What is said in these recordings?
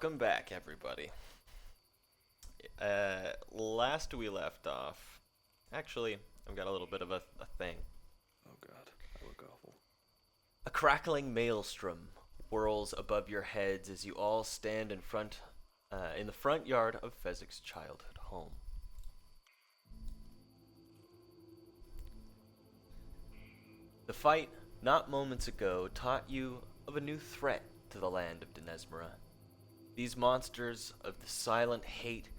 Welcome back, everybody. Last we left off, actually, I've got a little bit of a thing. Oh god, that look awful. A crackling maelstrom whirls above your heads as you all stand in the front yard of Fezzik's childhood home. The fight, not moments ago, taught you of a new threat to the land of Denesmera. These monsters of the silent hate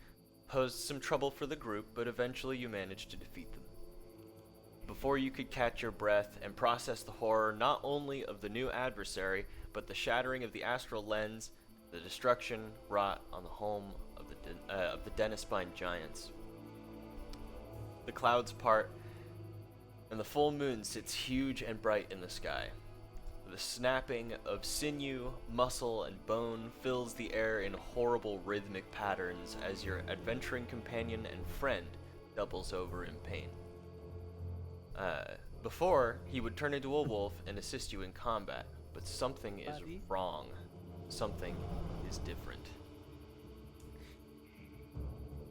posed some trouble for the group, but eventually you managed to defeat them. Before you could catch your breath and process the horror not only of the new adversary, but the shattering of the astral lens, the destruction wrought on the home of the Denispine giants. The clouds part, and the full moon sits huge and bright in the sky. The snapping of sinew, muscle, and bone fills the air in horrible rhythmic patterns as your adventuring companion and friend doubles over in pain. Before, he would turn into a wolf and assist you in combat, but something is wrong. Something is different.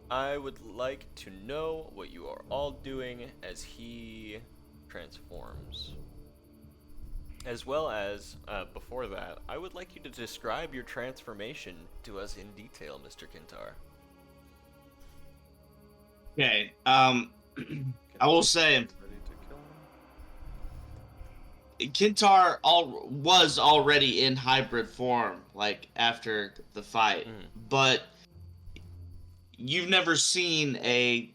I would like to know what you are all doing as he transforms. As well as, before that, I would like you to describe your transformation to us in detail, Mr. Kintar. Okay, I will say, Ready to kill him? Kintar was already in hybrid form, like, after the fight, but you've never seen a,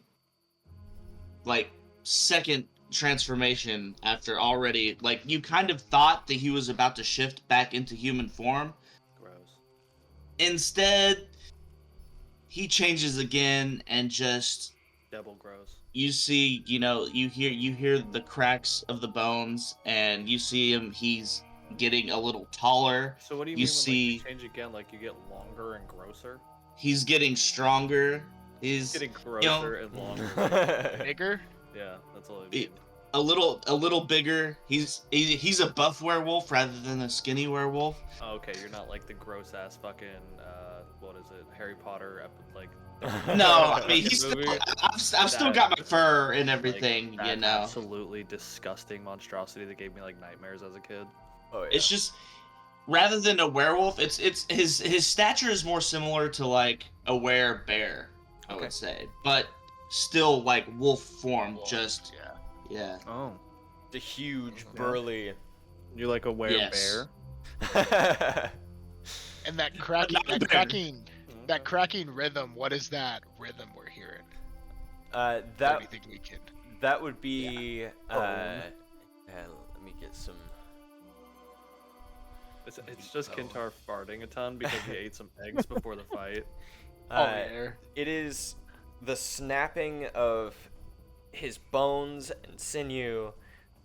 like, second transformation after already, like, you kind of thought that he was about to shift back into human form. Gross. Instead, he changes again and just... Double gross. You see, you hear the cracks of the bones, and you see him, he's getting a little taller. So what do you You mean see- when like, you change again, like you get longer and grosser? He's getting stronger. He's Getting grosser and longer. Bigger? Yeah, that's all I mean. a little bigger. He's a buff werewolf rather than a skinny werewolf. Oh, okay, you're not like the gross ass fucking what is it, Harry Potter like No, I mean he's movie. still, I've still got my fur and everything, like, that you know. absolutely disgusting monstrosity that gave me like nightmares as a kid. Oh, yeah. It's just rather than a werewolf, it's his stature is more similar to like a werebear, I Okay. would say, but still like wolf form. Wolf, Just yeah. Oh. The huge, burly... You're like a Yes. bear. And that cracking rhythm, what is that rhythm we're hearing? What do you think we can... That would be... let me get some... It's just Kintar farting a ton because he ate some eggs before the fight. It is the snapping of his bones and sinew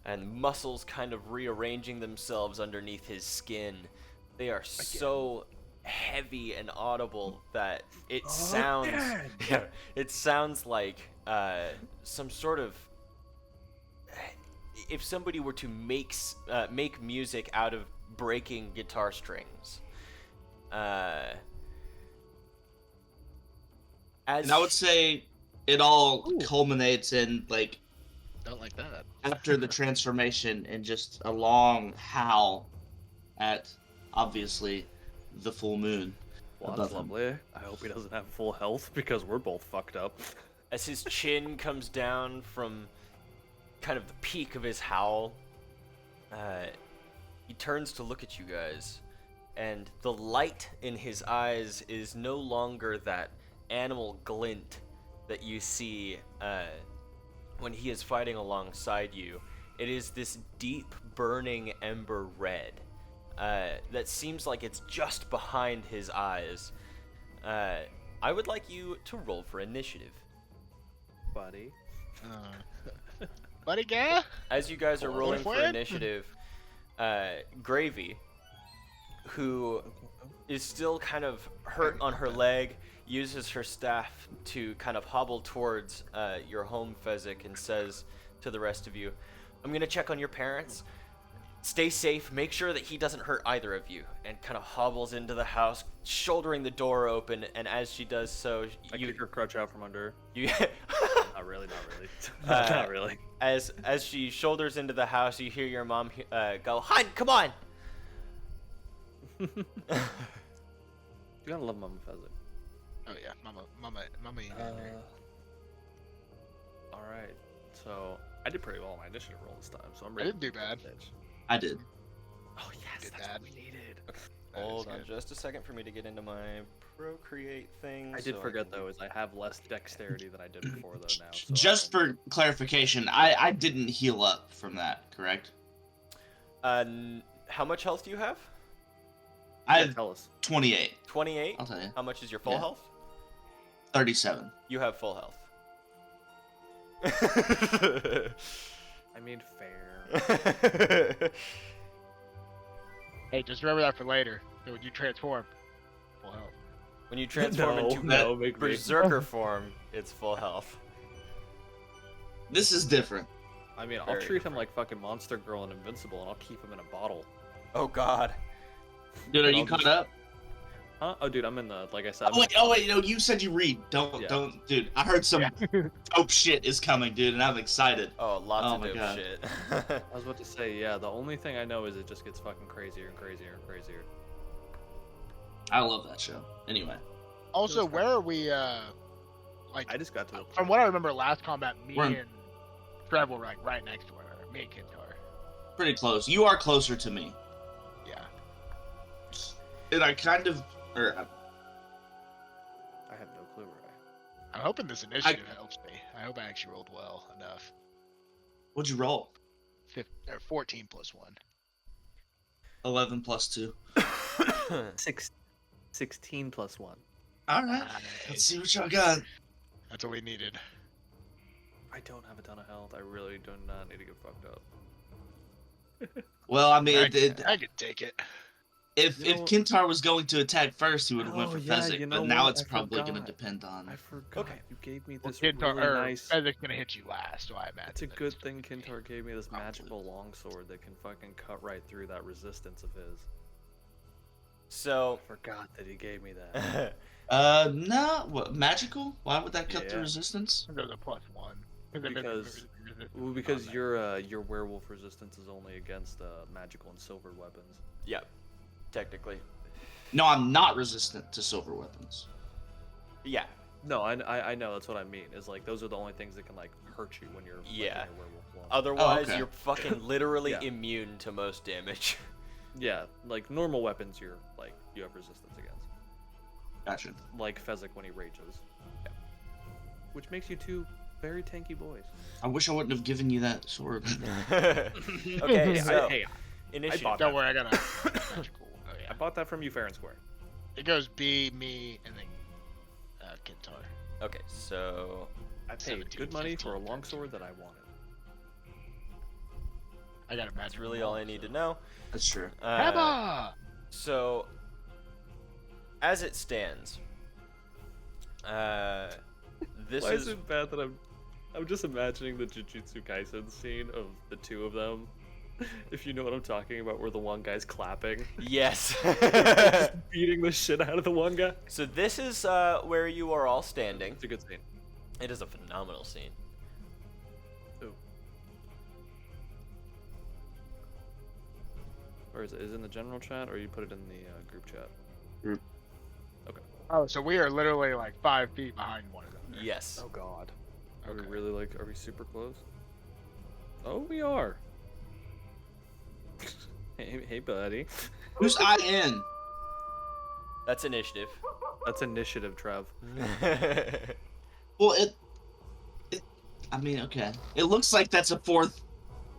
and muscles kind of rearranging themselves underneath his skin. They are so heavy and audible that it sounds it sounds like some sort of, if somebody were to make music out of breaking guitar strings. And I would say it all culminates in like Don't like that. after the transformation in just a long howl at obviously the full moon. Well, above that's him. lovely. I hope he doesn't have full health because we're both fucked up. As his chin comes down from kind of the peak of his howl, he turns to look at you guys, and the light in his eyes is no longer that animal glint that you see when he is fighting alongside you. It is this deep, burning ember red that seems like it's just behind his eyes. I would like you to roll for initiative. Buddy. Buddy guy? As you guys are What rolling if for we're- initiative, Gravy, who is still kind of hurt on her leg, uses her staff to kind of hobble towards your home, Fezzik, and says to the rest of you, I'm going to check on your parents. stay safe, make sure that he doesn't hurt either of you, and kind of hobbles into the house, shouldering the door open, and as she does so, I kick her crutch out from under. You Not really, not really. Not really. As she shoulders into the house, you hear your mom go, "Hun, come on!" You gotta love Mama Pheasant. Oh yeah, mama. All right. So I did pretty well on my initiative roll this time, so I'm I ready. didn't do bad. I did. Oh yes, Did that's that. what we needed. Hold on just a second for me to get into my Procreate thing. I did so forget can- though, is I have less dexterity than I did before though now. So Just for clarification, I didn't heal up from that, correct? How much health do you have? I yeah, have tell us. 28. 28? I'll tell you. How much is your full Yeah. health? 37. You have full health. I mean, fair. Hey, just remember that for later. So when you transform, full health. When you transform into no, make me. berserker form, it's full health. This is different. I mean, I'll Very treat him like fucking Monster Girl and Invincible, and I'll keep him in a bottle. Oh god. Dude, are And you I'll caught just- up? Huh? Oh, dude, I'm in the, like I said. Oh wait, no, you said you read. Yeah. Don't, dude. I heard some dope shit is coming, dude, and I'm excited. Oh, lots Oh of my dope God. shit. I was about to say, yeah, the only thing I know is it just gets fucking crazier and crazier and crazier. I love that show. Anyway, Also, That's where are we? Like, I just got to the from what I remember, last combat, me We're in- and Trev were like right next to her. Me and Kintar. pretty close. You are closer to me, Yeah. and I kind of, or I have no clue where I'm hoping this initiative helps me. I hope I actually rolled well enough. what'd you roll? 14 plus 1. 11 plus 2. 16 plus 1. All right, let's see what y'all got. That's what we needed. I don't have a ton of health. I really do not need to get fucked up. Well, I mean, I could take it. if You know- Kintar was going to attack first, he would have went Oh, for yeah, Fezzik, you know but now what? it's I probably going to forgot. depend on. I forgot. Okay. You gave me Well, this Kintar, really or nice. Fezzik's gonna hit you last, so I imagine. It's a that good it's thing gonna be- Kintar gave me this Probably. magical longsword that can fucking cut right through that resistance of his. So, I forgot that he gave me that. No, what, magical? Why would that cut the Yeah. resistance? There's a +1. Well, because your werewolf resistance is only against magical and silver weapons. yeah, technically. No, I'm not resistant to silver weapons. Yeah, No, I know that's what I mean. Is like those are the only things that can like hurt you when you're like, in Yeah. your werewolf form. otherwise okay. you're fucking literally Yeah. immune to most damage. Yeah, like normal weapons, you're like you have resistance against. Gotcha. Like Fezzik when he rages. Yeah. Which makes you two very tanky boys. I wish I wouldn't have given you that sword. Okay, Yeah, so hey, initiative. bought Don't worry, I got a magical. Oh I yeah. bought that from you fair and square. It goes B, me, and then Kintar. Okay, so I paid 17, good money for a 15, longsword that I wanted. I got a magical. that's really all I need to know. That's true. Hammer! So, as it stands, this Why is is it bad that I'm just imagining the Jujutsu Kaisen scene of the two of them. If you know what I'm talking about, where the one guy's clapping, yes. beating the shit out of the one guy. So this is where you are all standing. It's a good scene. It is a phenomenal scene. Ooh. Or is it in the general chat, or you put it in the group chat? Group. Okay. Oh, so we are literally like 5 feet behind one another. Yes. God. Are Okay. we really like? Are we super close? Oh, we are. Hey, buddy. Who's IN? That's initiative. That's initiative, Trev. Well, I mean, okay. It looks like that's a fourth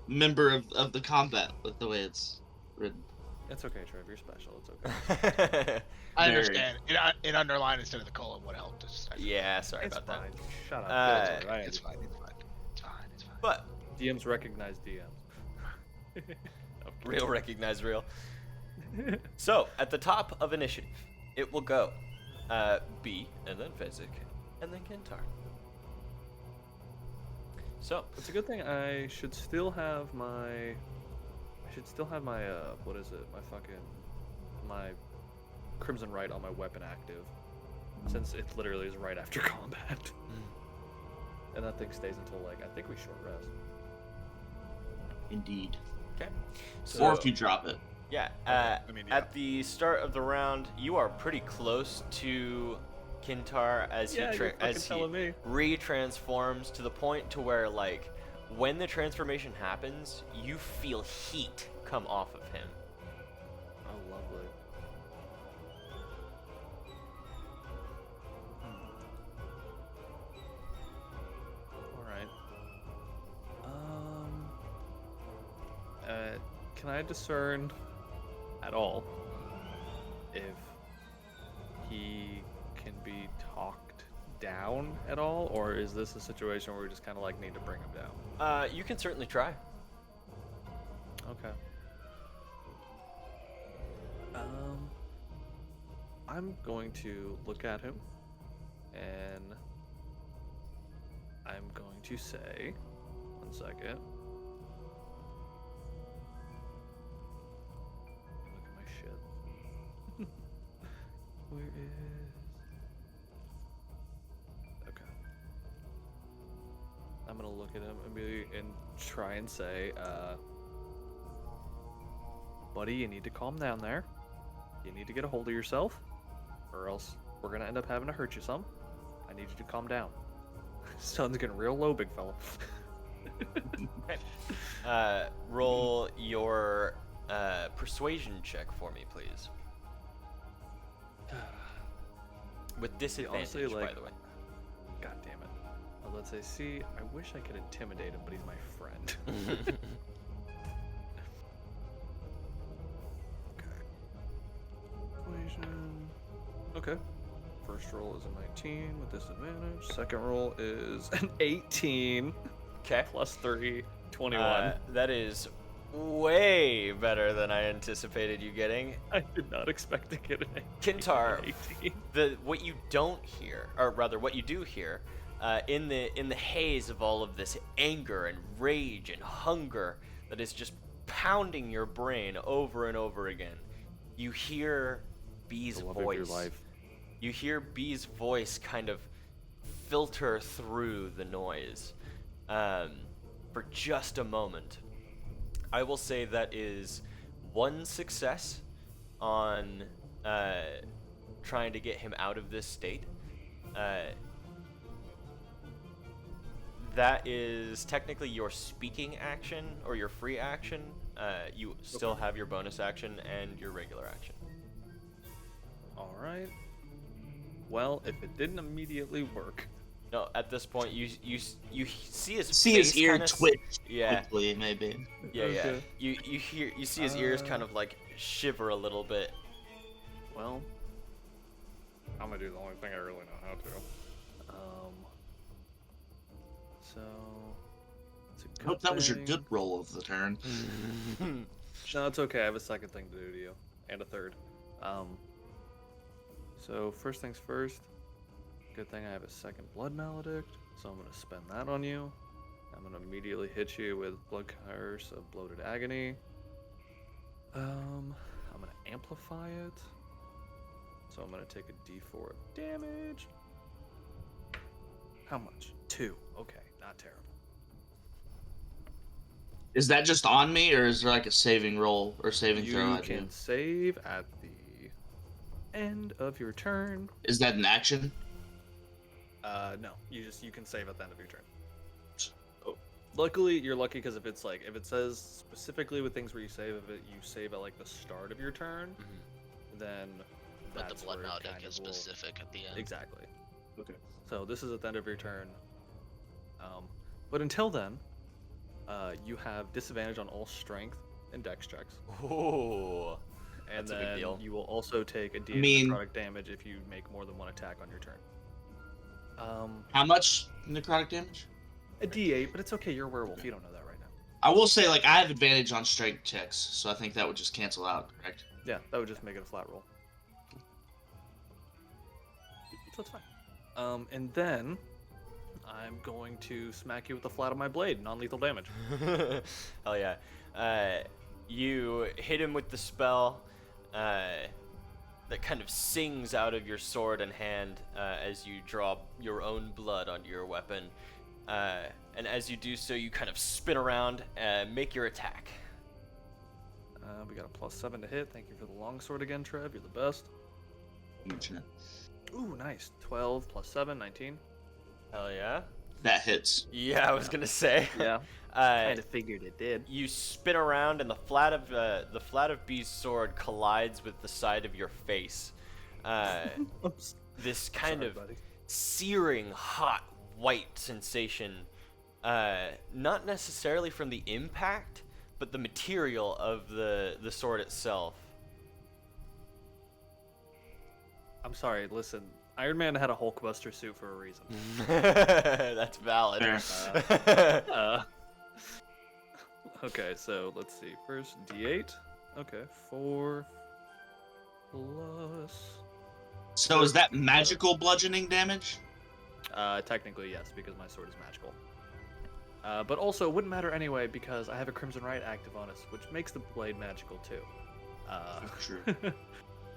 member of the combat with the way it's written. It's okay, Trev. You're special. It's okay. I Very. understand. In underline instead of the colon would help. Yeah, sorry It's about fine. that. Shut up. Uh, It's alright. It's fine. It's fine. It's fine. It's fine. But DMs recognize DMs. real recognize real. So at the top of initiative, it will go B, and then Fezzik, and then Kintar. So It's a good thing I should still have my I should still have my what is it? My Crimson Right on my weapon active, since it literally is right after combat. And that thing stays until like I think we short rest. Indeed. Okay. Or if you drop it. Yeah. I mean, yeah. At the start of the round, you are pretty close to Kintar as Yeah, you're fucking telling me. retransforms to the point to where like when the transformation happens, you feel heat come off of him. Oh, lovely. All right. Can I discern at all if he can be talked down at all, or is this a situation where we just kind of like need to bring him down? You can certainly try. Okay. I'm going to look at him, and I'm going to say, 1 second. Look at my shit. Where is? Okay. I'm gonna look at him and try and say, buddy, you need to calm down there. You need to get a hold of yourself, or else we're gonna end up having to hurt you some. I need you to calm down. Sun's getting real low, big fella. Okay. Roll your persuasion check for me, please. With disadvantage, honestly, by like- the way. God damn it. Well, let's say, see, I wish I could intimidate him, but he's my friend. Persuasion. Okay. First roll is a 19 with disadvantage. Second roll is an 18 Okay. plus 3, 21. That is way better than I anticipated you getting. I did not expect to get an Kintar, 18. what you don't hear, or rather what you do hear, in the haze of all of this anger and rage and hunger that is just pounding your brain over and over again, you hear B's The love of voice. your life. You hear B's voice kind of filter through the noise for just a moment. I will say that is one success on trying to get him out of this state. That is technically your speaking action or your free action. You still have your bonus action and your regular action. All right. Well, if it didn't immediately work, No, at this point you see his See his face ear kinda twitch Yeah. quickly, maybe. Yeah. Okay. You see his ears kind of like shiver a little bit. well, I'm gonna do the only thing I really know how to. So it's a good I hope that was your thing. good roll of the turn. No, it's okay. I have a second thing to do to you, and a third. So first things first. Good thing I have a second blood maledict, so I'm gonna spend that on you. I'm gonna immediately hit you with blood curse of bloated agony. I'm gonna amplify it. So I'm gonna take a D4 of damage. How much? 2. Okay, not terrible. Is that just on me, or is there like a saving roll or saving throw? You I do? can save at the end of your turn. Is that an action? No. You can save at the end of your turn. Oh. Luckily, you're lucky because if it says specifically with things where you save at like the start of your turn, then But that's the blood where it maledict kind is of will- specific at the end. Exactly. Okay. So this is at the end of your turn. But until then, you have disadvantage on all strength and dex checks. Ooh. And That's a big then deal. you will also take a D8 mean- necrotic damage if you make more than one attack on your turn. How much necrotic damage? A D8, but it's okay. You're a werewolf. You don't know that right now. I will say, like, I have advantage on strength checks, so I think that would just cancel out, correct? Yeah, that would just make it a flat roll. So it's fine. And then I'm going to smack you with the flat of my blade, non-lethal damage. Oh yeah. You hit him with the spell that kind of sings out of your sword and hand as you draw your own blood onto your weapon. And as you do so, you kind of spin around and make your attack. We got a +7 to hit. Thank you for the longsword again, Trev. You're the best. Ooh, nice. 12 + 7, 19. Hell yeah. That hits. Yeah, I was gonna say. Yeah. Kind of figured it did. You spin around, and the flat of B's sword collides with the side of your face. This kind of searing, hot, white sensation, not necessarily from the impact, but the material of the sword itself. I'm sorry, listen. Iron Man had a Hulkbuster suit for a reason. That's valid. Okay, so let's see. First, D8. Okay, 4 plus... So is that magical bludgeoning damage? Technically, yes, because my sword is magical. But also, it wouldn't matter anyway, because I have a Crimson Right active on it, which makes the blade magical, too. True.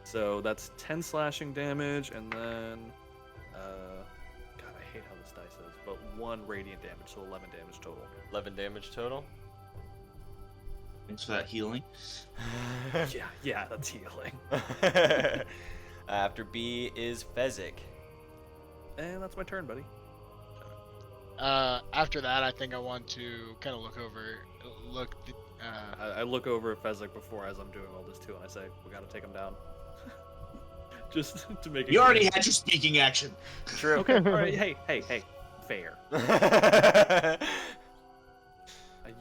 So that's 10 slashing damage, and then... God, I hate how this dice is, but 1 radiant damage, so 11 damage total. 11 damage total. Thanks for that healing. Yeah, that's healing. After B is Fezzik. And that's my turn, buddy. After that, I think I want to kind of look. I look over at Fezzik before as I'm doing all this too, and I say, we gotta take him down. Just to make it You already clear. had your speaking action. True. Okay, alright, hey. Fair. I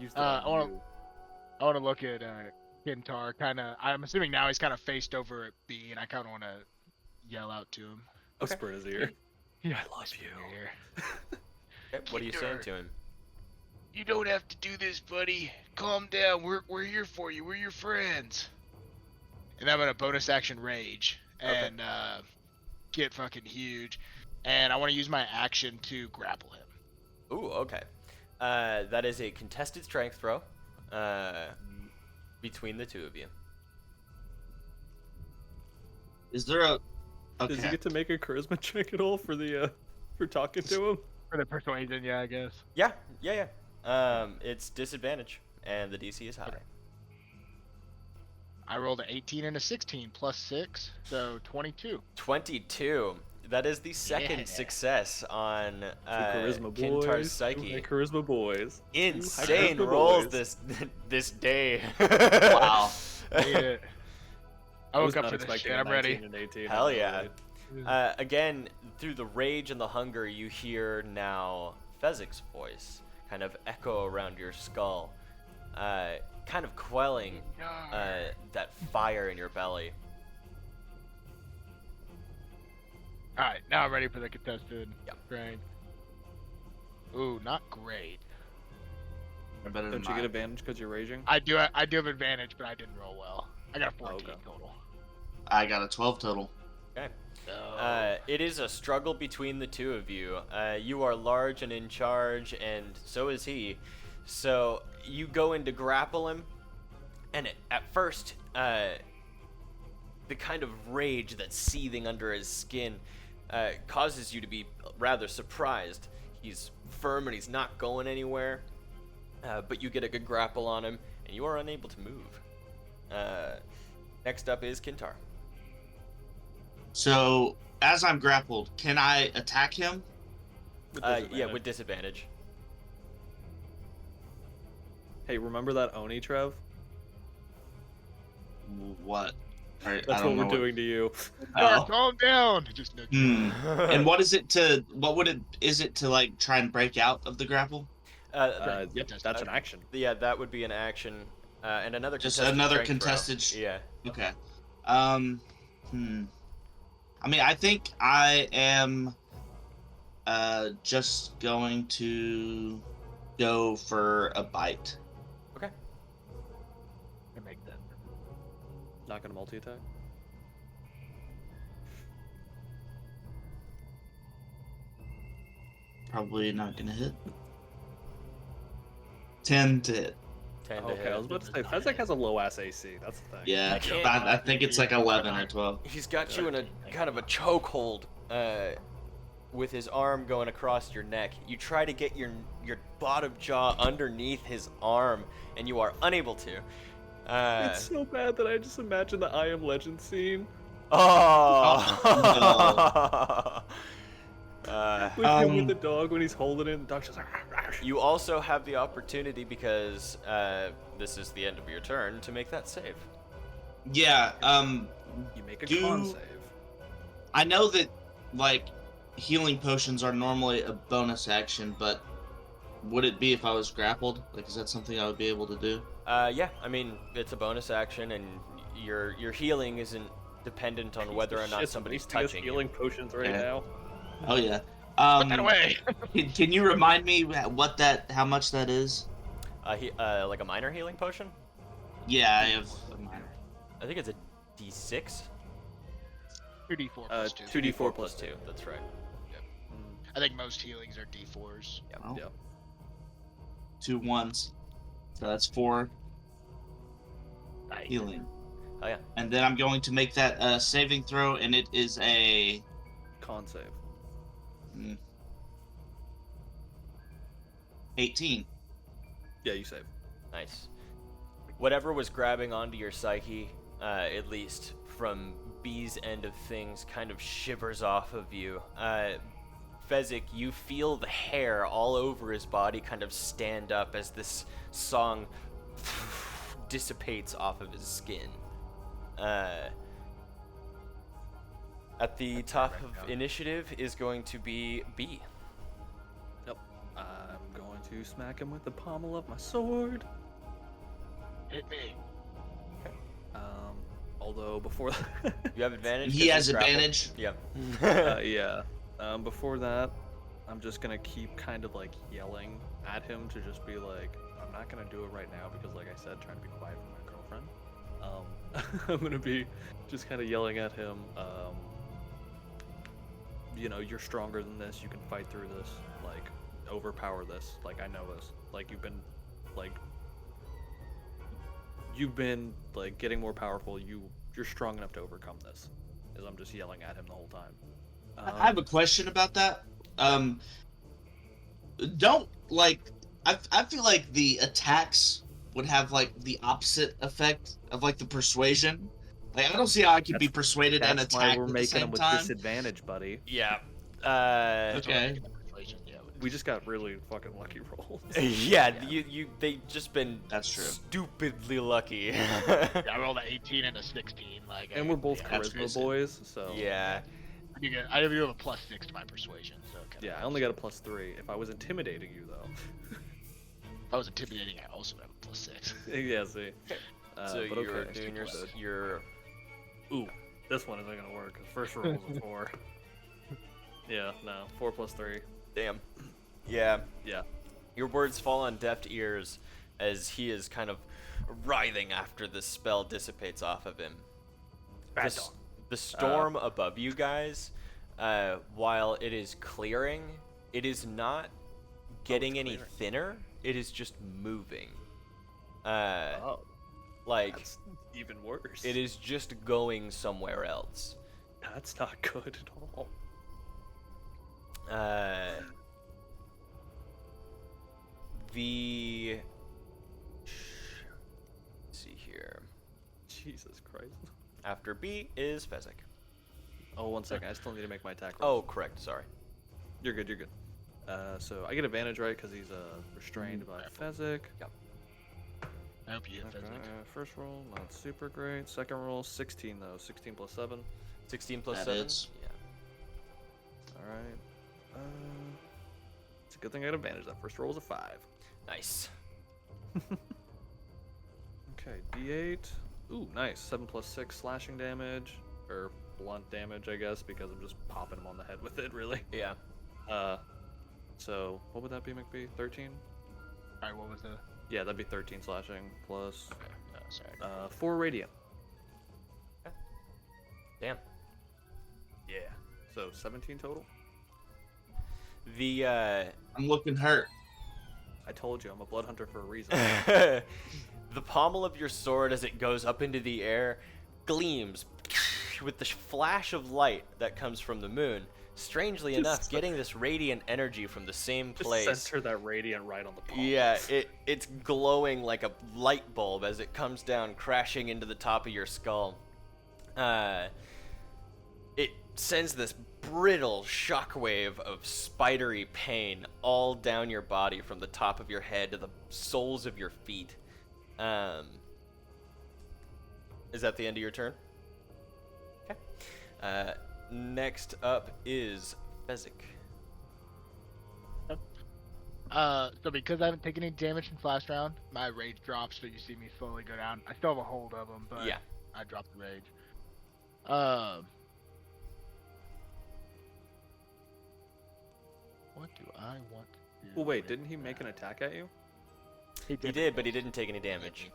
used I want to look at Kintar. I'm assuming now he's kind of faced over at B, and I kind of want to yell out to him. whisper in his ear. Yeah, I love you. Okay, what are you saying to him? You don't have to do this, buddy. Calm down. We're here for you. We're your friends. And I'm gonna bonus action rage and get fucking huge. And I want to use my action to grapple him. Ooh, okay. That is a contested strength throw between the two of you. Is there a... Okay. Does he get to make a charisma check at all for the for talking to him? For the persuasion, yeah, I guess. Yeah. It's disadvantage, and the DC is high. Okay. I rolled an 18 and a 16 plus 6, so 22. 22. That is the second success on Charisma Kintar's boys. psyche. Charisma boys. Insane Charisma rolls boys. this day. Wow. I woke was up not for this expecting shit. a I'm ready. 19 and 18, Hell I'm yeah. ready. Again, through the rage and the hunger, you hear now Fezzik's voice kind of echo around your skull, kind of quelling that fire in your belly. Alright, now I'm ready for the contested Yep. strength. Ooh, not great. Better than Don't you mine. get advantage because you're raging? I do have advantage, but I didn't roll well. I got a 14 okay. total. I got a 12 total. Okay. So, It is a struggle between the two of you. You are large and in charge, and so is he. So you go in to grapple him, and at first, the kind of rage that's seething under his skin causes you to be rather surprised. He's firm and he's not going anywhere, but you get a good grapple on him, and you are unable to move. Next up is Kintar. So, as I'm grappled, can I attack him? Yeah, with disadvantage. Hey, remember that Oni, Trev? What? That's I what don't we're know doing to you. Oh. calm down. Just nudge me. And what is it to? What would it? Is it to like try and break out of the grapple? Yep, that's an action. Yeah, that would be an action, and another. Just contested another strength throw. contested. Yeah. Okay. I mean, I think I am just going to go for a bite. Okay. I make that. Not gonna multi-attack. Probably not gonna hit. 10 to hit. 10 to Okay, hit. I was about to say, Fezzik has a low ass AC. That's the thing. Yeah, I can't- but I think it's like 11 or 12. He's got you in a kind of a chokehold, with his arm going across your neck. You try to get your bottom jaw underneath his arm, and you are unable to. It's so bad that I just imagine the I Am Legend scene Oh. with him with the dog when he's holding it. And the dog's just like. You also have the opportunity, because this is the end of your turn, to make that save. Yeah, You make a Do- con save. I know that, like, healing potions are normally a bonus action, but would it be if I was grappled? Like, is that something I would be able to do? Yeah, I mean, it's a bonus action, and your healing isn't dependent on whether or not Shit, somebody's he has touching healing potions right Yeah. now. Oh yeah. Put that away. Can you remind me how much that is? you. Like a minor healing potion? Yeah, I have a minor. I think it's a D6. 2d4 plus 2. 2d4 plus 2. That's right. I think most healings are d4s. Oh, Yeah. 2 1s. So that's 4 healing. Oh yeah. And then I'm going to make that saving throw, and it is a Con save. 18. Yeah, you save. Nice. Whatever was grabbing onto your psyche, at least from B's end of things, kind of shivers off of you. Fezzik, you feel the hair all over his body kind of stand up as this song dissipates off of his skin. At the top of initiative is going to be B. Yep. I'm going to smack him with the pommel of my sword. Hit me. Although before You have advantage. He 'cause has he's grappled. advantage? Yeah. yeah. Before that, I'm just gonna keep kind of like yelling at him to just be like, I'm not gonna do it right now because, like I said, trying to be quiet for my girlfriend. I'm gonna be just kind of yelling at him. You know, you're stronger than this. You can fight through this. Like, overpower this. Like, I know this. Like, you've been getting more powerful. You're strong enough to overcome this. As I'm just yelling at him the whole time. I have a question about that. Don't like. I feel like the attacks would have like the opposite effect of like the persuasion. Like, I don't see how I could be persuaded and That's why attack we're at the making same them with time. disadvantage, buddy. Yeah. Okay. We just got really fucking lucky rolls. Yeah, they just been That's true. stupidly lucky. I rolled an 18 and a 16. Like, And we're both That's charisma crazy. boys, so Yeah. I have a +6 to my persuasion. So yeah, I only got a +3. If I was intimidating you, though, If I was intimidating, I also have a +6. yeah, see. So but you're okay. doing your Ooh, this one isn't gonna work. 'Cause first roll was a 4. Yeah, no, 4 + 3. damn. Yeah. Yeah. Your words fall on deaf ears as he is kind of writhing after the spell dissipates off of him. The storm above you guys, while it is clearing, it is not getting any clearing. thinner. It is just moving. Oh, Like, that's even worse. it is just going somewhere else. That's not good at all. Let's see here. Jesus Christ. After B is Fezzik. Oh, 1 second. I still need to make my attack Oh, roll. correct. Sorry. You're good. You're good. So I get advantage, right? Because he's restrained by Fezzik. Yep. I hope you hit Okay, Fezzik. first roll, not super great. Second roll, 16 though. 16 + 7. 16 plus That 7. is. Yeah. All right. It's a good thing I got advantage. That first roll was a 5. Nice. Okay, D8. Ooh, nice. 7 + 6 slashing damage, or blunt damage, I guess, because I'm just popping him on the head with it, really. Yeah. So what would that be, McBee? 13? Alright, what was the? Yeah, that'd be 13 slashing plus Okay, no, sorry. 4 radiant. Damn. Yeah. So 17 total. The I'm looking hurt. I told you, I'm a blood hunter for a reason. The pommel of your sword, as it goes up into the air, gleams with the flash of light that comes from the moon. Strangely enough, getting this radiant energy from the same place. Just center that radiant right on the pommel. Yeah, it's glowing like a light bulb as it comes down, crashing into the top of your skull. It sends this brittle shockwave of spidery pain all down your body from the top of your head to the soles of your feet. Is that the end of your turn? Okay. Next up is Fezzik. So because I haven't taken any damage from last round, my rage drops, so you see me slowly go down. I still have a hold of him, but Yeah. I dropped the rage. What do I want to do? Well, wait, with didn't he make an that? attack at you? He did, but he didn't take any damage.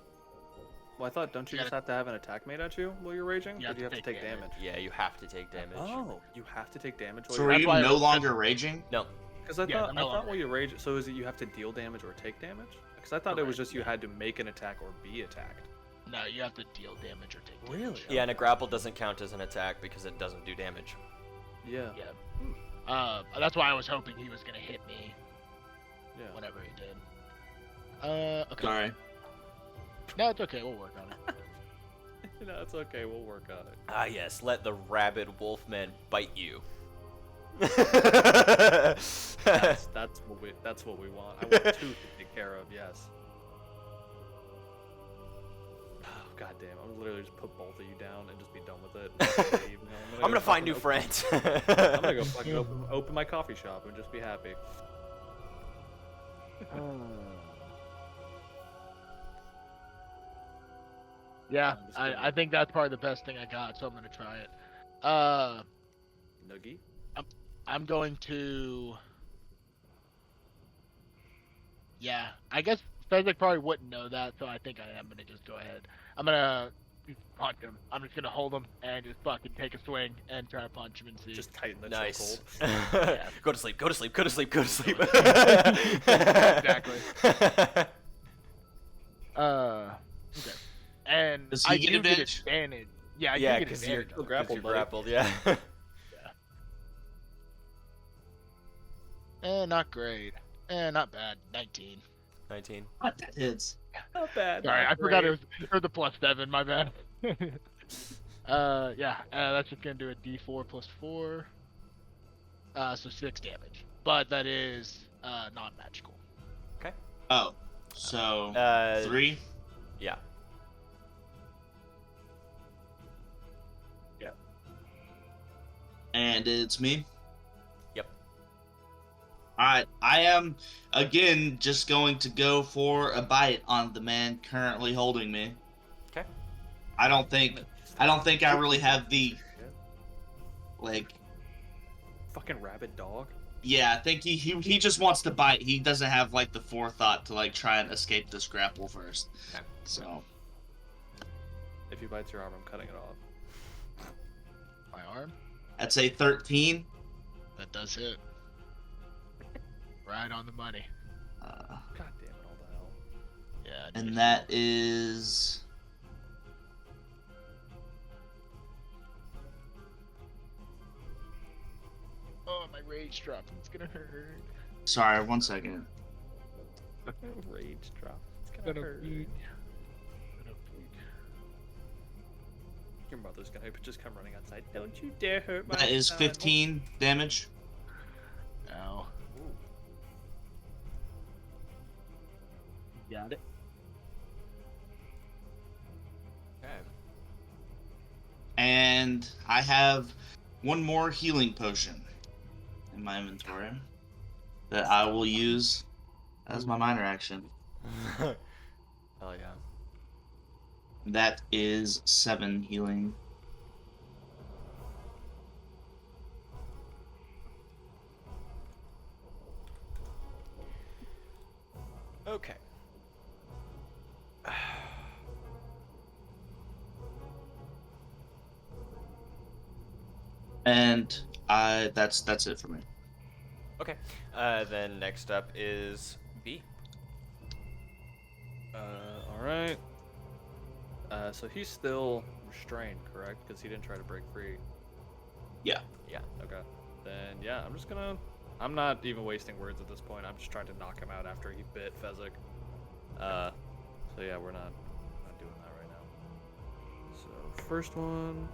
Well, I thought, don't you just have to have an attack made at you while you're raging? You Or do you have to take damage? Yeah, you have to take damage. Oh, you have to take damage while So you're are That's you why I no was- longer raging? No. Because I Yeah, thought, I'm no while longer you rage, so is it you have to deal damage or take damage? Because I thought it was just you had to make an attack or be attacked. No, you have to deal damage or take damage. Really? Yeah, and a grapple doesn't count as an attack because it doesn't do damage. Yeah. Yeah. That's why I was hoping he was gonna hit me Yeah. whenever he did. Okay. Sorry. No, it's okay. We'll work on it. No, it's okay. We'll work on it. Ah, yes, let the rabid wolfman bite you. That's what we want. I want two to take care of. Yes. Oh, God damn! I'm literally just put both of you down and just be done with it. Leave. No, I'm gonna find new fucking friends. I'm gonna go fucking open my coffee shop and just be happy. Yeah, I'm just kidding. I think that's probably the best thing I got, so I'm gonna try it. Noogie. I'm going to. Yeah, I guess Fezzik probably wouldn't know that, so I think I am gonna just go ahead. I'm gonna punch him. I'm just gonna hold him and just fucking take a swing and try to punch him and see. Just tighten the Nice. chokehold. Go to sleep. Go to sleep. Go to sleep. Go to sleep. Exactly. Okay. And Does he I get do advantage? get advantage. Yeah, I Yeah, do get 'cause you're advantage. still on it. grappled, you're buddy. grappled. Yeah. Not great. Not bad. 19. 19. What that is? Not bad. Sorry, not I forgot great. it was the +7. My bad. Yeah. That's just gonna do a D4 plus 4. So 6 damage. But that is not magical. Oh, so 3. Yeah. And it's me. Yep. Alright, I am again just going to go for a bite on the man currently holding me. Okay. I don't think I really have the like Fucking rabid dog. yeah, I think he just wants to bite. He doesn't have like the forethought to like try and escape this grapple first. Okay. So If he bites your arm, I'm cutting it off. My arm? I'd say 13. That does hit. Right on the money. God damn it, all the hell. Yeah. And that is Oh, my rage dropped. It's gonna hurt. sorry, 1 second. Rage drop. It's Gonna gonna hurt. bleed. Your mother's gonna just come running outside. Don't you dare hurt my That is son." 15 damage. Ow. Got it. Okay. And I have one more healing potion in my inventory that I will use as my minor action. Hell yeah. That is 7 healing. Okay. And that's it for me. Okay. Then next up is B. All right. So he's still restrained, correct? Because he didn't try to break free. Yeah. Yeah. Okay. Then yeah, I'm not even wasting words at this point. I'm just trying to knock him out after he bit Fezzik. So yeah, we're not doing that right now. So first one,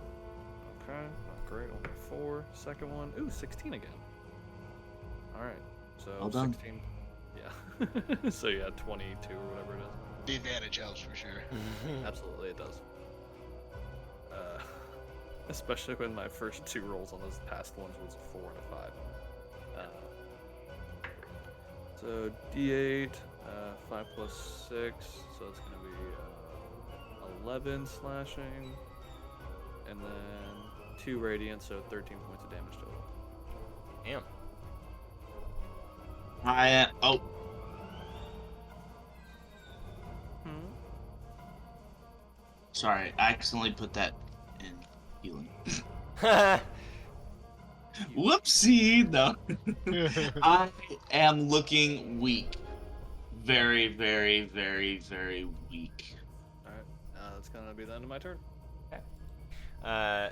okay, not great, only 4. Second one, ooh, 16 again. All right, so Well done. 16. Yeah. So yeah, 22 or whatever it is. The advantage helps for sure. Absolutely, it does. Especially when my first 2 rolls on those past ones was a 4 and a 5. So D8, 5 plus 6, so it's gonna be 11 slashing, and then 2 radiant, so 13 points of damage total. Damn. Oh, sorry. I accidentally put that in healing. Whoopsie! No. I am looking weak. Very, very, very, very weak. Alright, that's gonna be the end of my turn.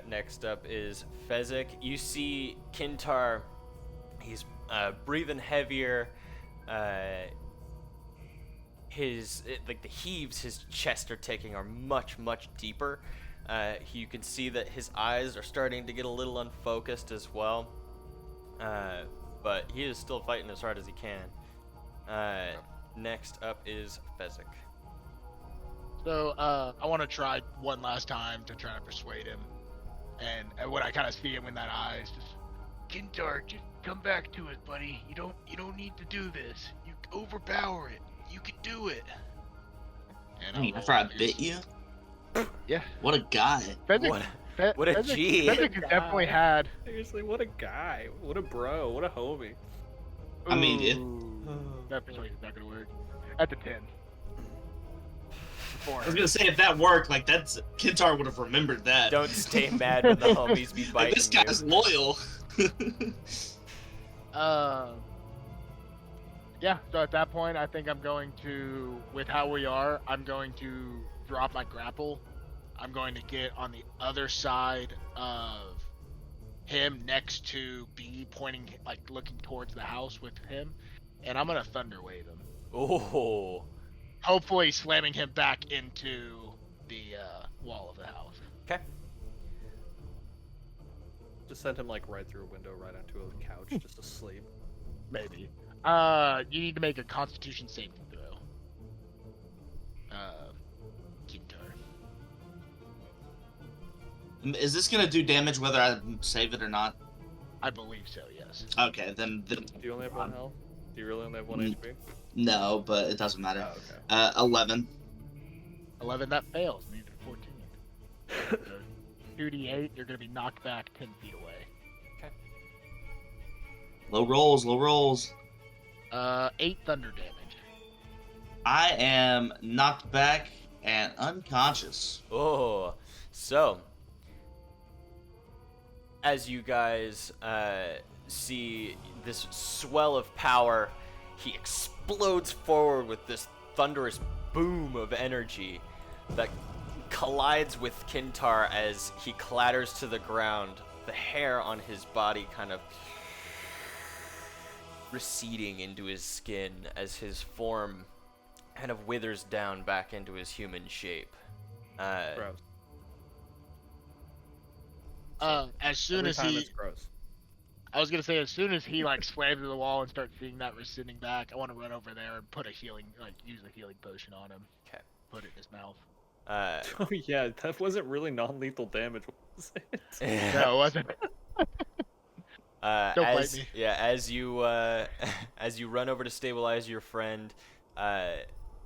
Next up is Fezzik. You see Kintar. He's breathing heavier. The heaves his chest are taking are much deeper. You can see that his eyes are starting to get a little unfocused as well. But he is still fighting as hard as he can. Next up is Fezzik. So I want to try one last time to try to persuade him, and when I kind of see him in that eyes, just Kintar, just come back to it, buddy. You don't need to do this. You overpower it. You can do it. And Hey, after I bit you? Yeah. What a guy. Fezzik, What a G. Fezzik has definitely had. Seriously, what a guy. What a bro. What a homie. I mean, it. That persuasion's not gonna work. At the 10. 4. I was gonna say if that worked, like that's Kintar would have remembered that. Don't stay mad when the homies be Like, biting this guy's you. loyal. Yeah, so at that point, I think I'm going to, with how we are, I'm going to drop my grapple. I'm going to get on the other side of him next to B, pointing, like, looking towards the house with him, and I'm going to Thunder Wave him. Oh. Hopefully slamming him back into the wall of the house. Okay. Just send him like right through a window, right onto a couch, just asleep. Maybe. You need to make a Constitution saving throw. Kintar. Is this gonna do damage whether I save it or not? I believe so, yes. Okay, then Do you only have 1 health? Do you really only have 1 HP? no, but it doesn't matter. Oh, okay. 11. 11, that fails. Needs a 14. 2d8, you're going to be knocked back 10 feet away. Low rolls, low rolls. 8 thunder damage. I am knocked back and unconscious. Oh. So, as you guys see this swell of power, he explodes forward with this thunderous boom of energy that collides with Kintar as he clatters to the ground, the hair on his body kind of receding into his skin as his form kind of withers down back into his human shape. Gross. As soon Every as time he, it's gross. I was gonna say, as soon as he like slams to the wall and starts seeing that rescinding back, I want to run over there and put a healing, like use a healing potion on him. Okay. Put it in his mouth. Oh yeah, that wasn't really non-lethal damage, was it? No, it wasn't. Don't bite as me. yeah, as you as you run over to stabilize your friend,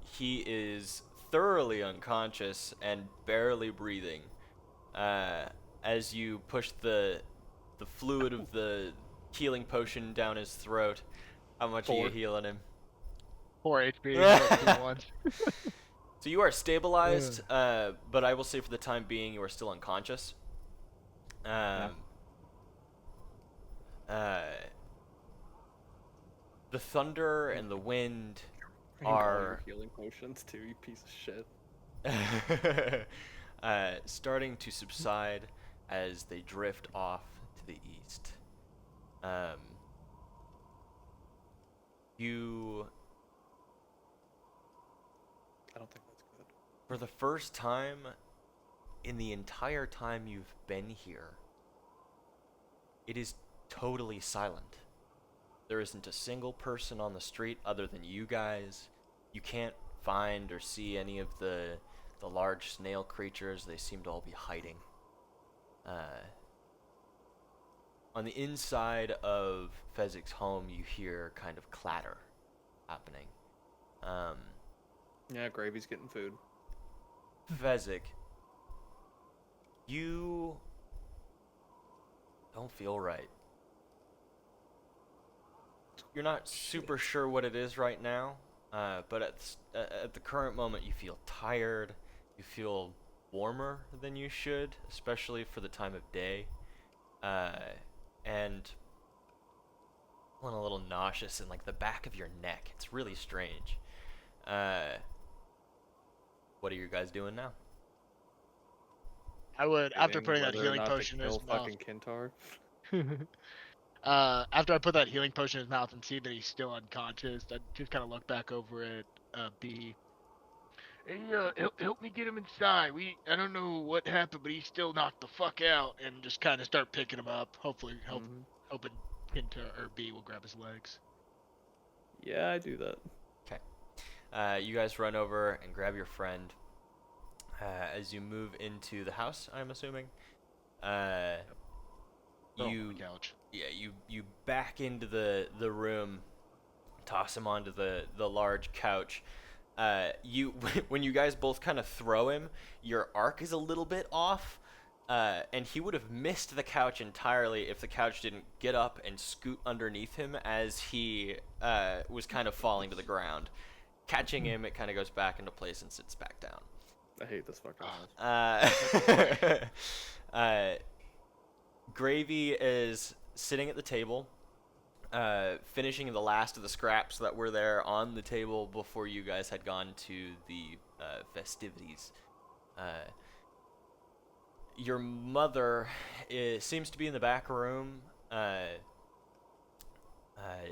he is thoroughly unconscious and barely breathing. As you push the fluid of the healing potion down his throat, how much are you 4. healing him? 4 HP. Once. So you are stabilized, but I will say for the time being you are still unconscious. The thunder and the wind Bring all your are healing potions too, you piece of shit. starting to subside as they drift off to the east. You, I don't think that's good. for the first time in the entire time you've been here, it is totally silent. There isn't a single person on the street other than you guys. You can't find or see any of the large snail creatures. They seem to all be hiding. On the inside of Fezzik's home, you hear kind of clatter happening. Yeah, Gravy's getting food. Fezzik, you don't feel right. You're not super sure what it is right now, but at the current moment you feel tired, you feel warmer than you should, especially for the time of day, and feeling a little nauseous in like the back of your neck. It's really strange. What are you guys doing now? I would, after Debating putting that whether or healing not to potion in his kill mouth. fucking Kintar. After I put that healing potion in his mouth and see that he's still unconscious, I just kind of look back over at B. Hey, help me get him inside. I don't know what happened, but he's still knocked the fuck out, and just kind of start picking him up. Hopefully, hoping Kinta or B will grab his legs. Yeah, I do that. Okay. You guys run over and grab your friend as you move into the house, I'm assuming. On You the couch. Yeah, you back into the room, toss him onto the large couch. When you guys both kind of throw him, your arc is a little bit off, and he would have missed the couch entirely if the couch didn't get up and scoot underneath him as he was kind of falling to the ground. Catching him, it kind of goes back into place and sits back down. I hate this fucking house. Gravy is sitting at the table, finishing the last of the scraps that were there on the table before you guys had gone to the festivities. Your mother seems to be in the back room.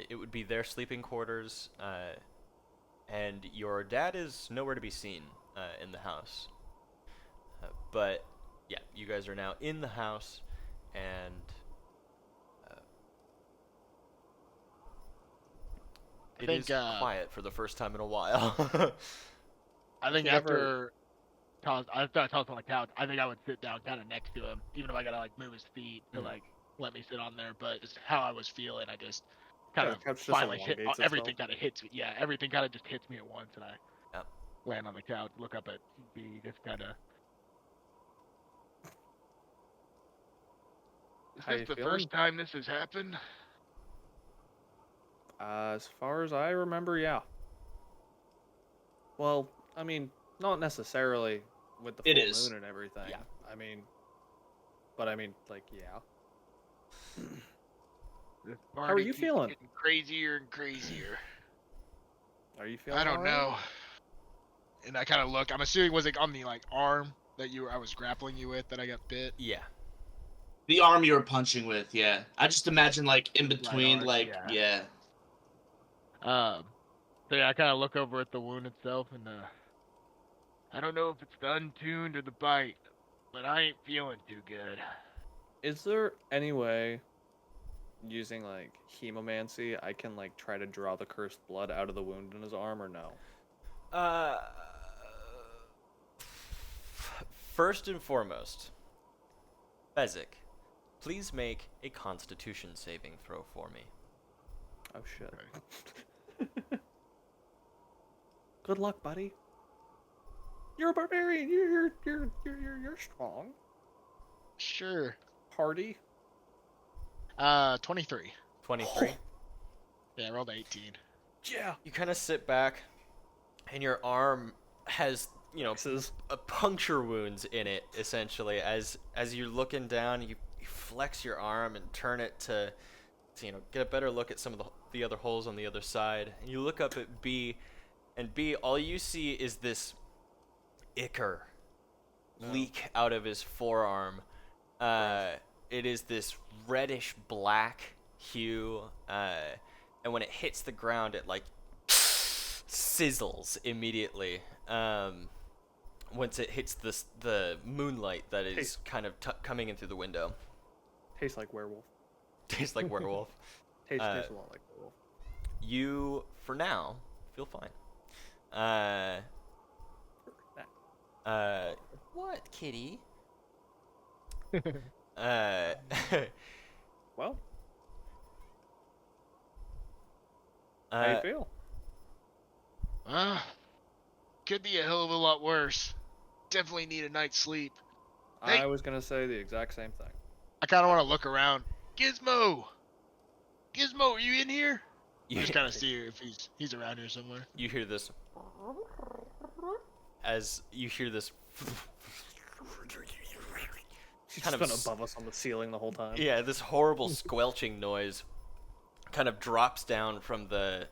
It would be their sleeping quarters, and your dad is nowhere to be seen in the house. But yeah, you guys are now in the house, and it is quiet for the first time in a while. I think after I toss on the couch, I think I would sit down kind of next to him, even if I gotta like move his feet to like let me sit on there. But it's how I was feeling. I just kind of finally hit everything. Kind of hits me. Yeah, everything kind of just hits me at once, and I land on the couch, look up at B, just kind of. Is this the first time this has happened? As far as I remember, yeah. Well, I mean, not necessarily with the full moon and everything. Yeah. I mean, like, yeah. How are you feeling? Getting crazier and crazier. Are you feeling? I don't know. And I kind of look. I'm assuming was it on the like arm that I was grappling you with that I got bit? Yeah. The arm you were punching with, yeah. I just imagine like in between, right arm, yeah. So yeah, I kind of look over at the wound itself, and I don't know if it's the Untuned or the bite, but I ain't feeling too good. Is there any way, using like hemomancy, I can like try to draw the cursed blood out of the wound in his arm, or no? First and foremost, Fezzik, please make a Constitution saving throw for me. Oh shit. Good luck, buddy. You're a barbarian. You're strong. Sure. Hardy. 23. 23. Yeah, I rolled 18. Yeah. You kind of sit back, and your arm has, a puncture wounds in it, essentially. As you're looking down, you flex your arm and turn it to get a better look at some of the other holes on the other side. And you look up at B, and B, all you see is this ichor leak out of his forearm. It is this reddish black hue, and when it hits the ground, it like sizzles immediately. Once it hits the moonlight that is kind of coming in through the window. Tastes like werewolf. Tastes like werewolf. Tastes a lot like werewolf. You, for now, feel fine. What, kitty? Well, how you feel? Could be a hell of a lot worse. Definitely need a night's sleep. Hey. I was gonna say the exact same thing. I kind of want to look around. Gizmo, are you in here? You, Just kind of see if he's around here somewhere. you hear this. As you hear this. She's kind just of been above us on the ceiling the whole time. Yeah, this horrible squelching noise kind of drops down from the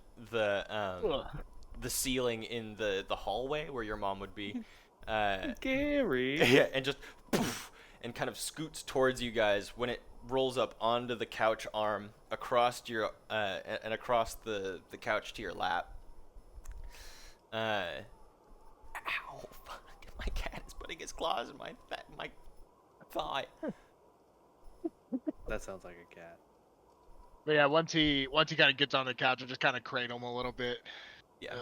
ceiling in the hallway where your mom would be. Gary. Yeah, and just poof, and kind of scoots towards you guys when it rolls up onto the couch arm across your and across the couch to your lap. Ow! Fuck! My cat is putting his claws in my thigh. That sounds like a cat. But yeah, once he kind of gets on the couch, I just kind of cradle him a little bit. Yeah.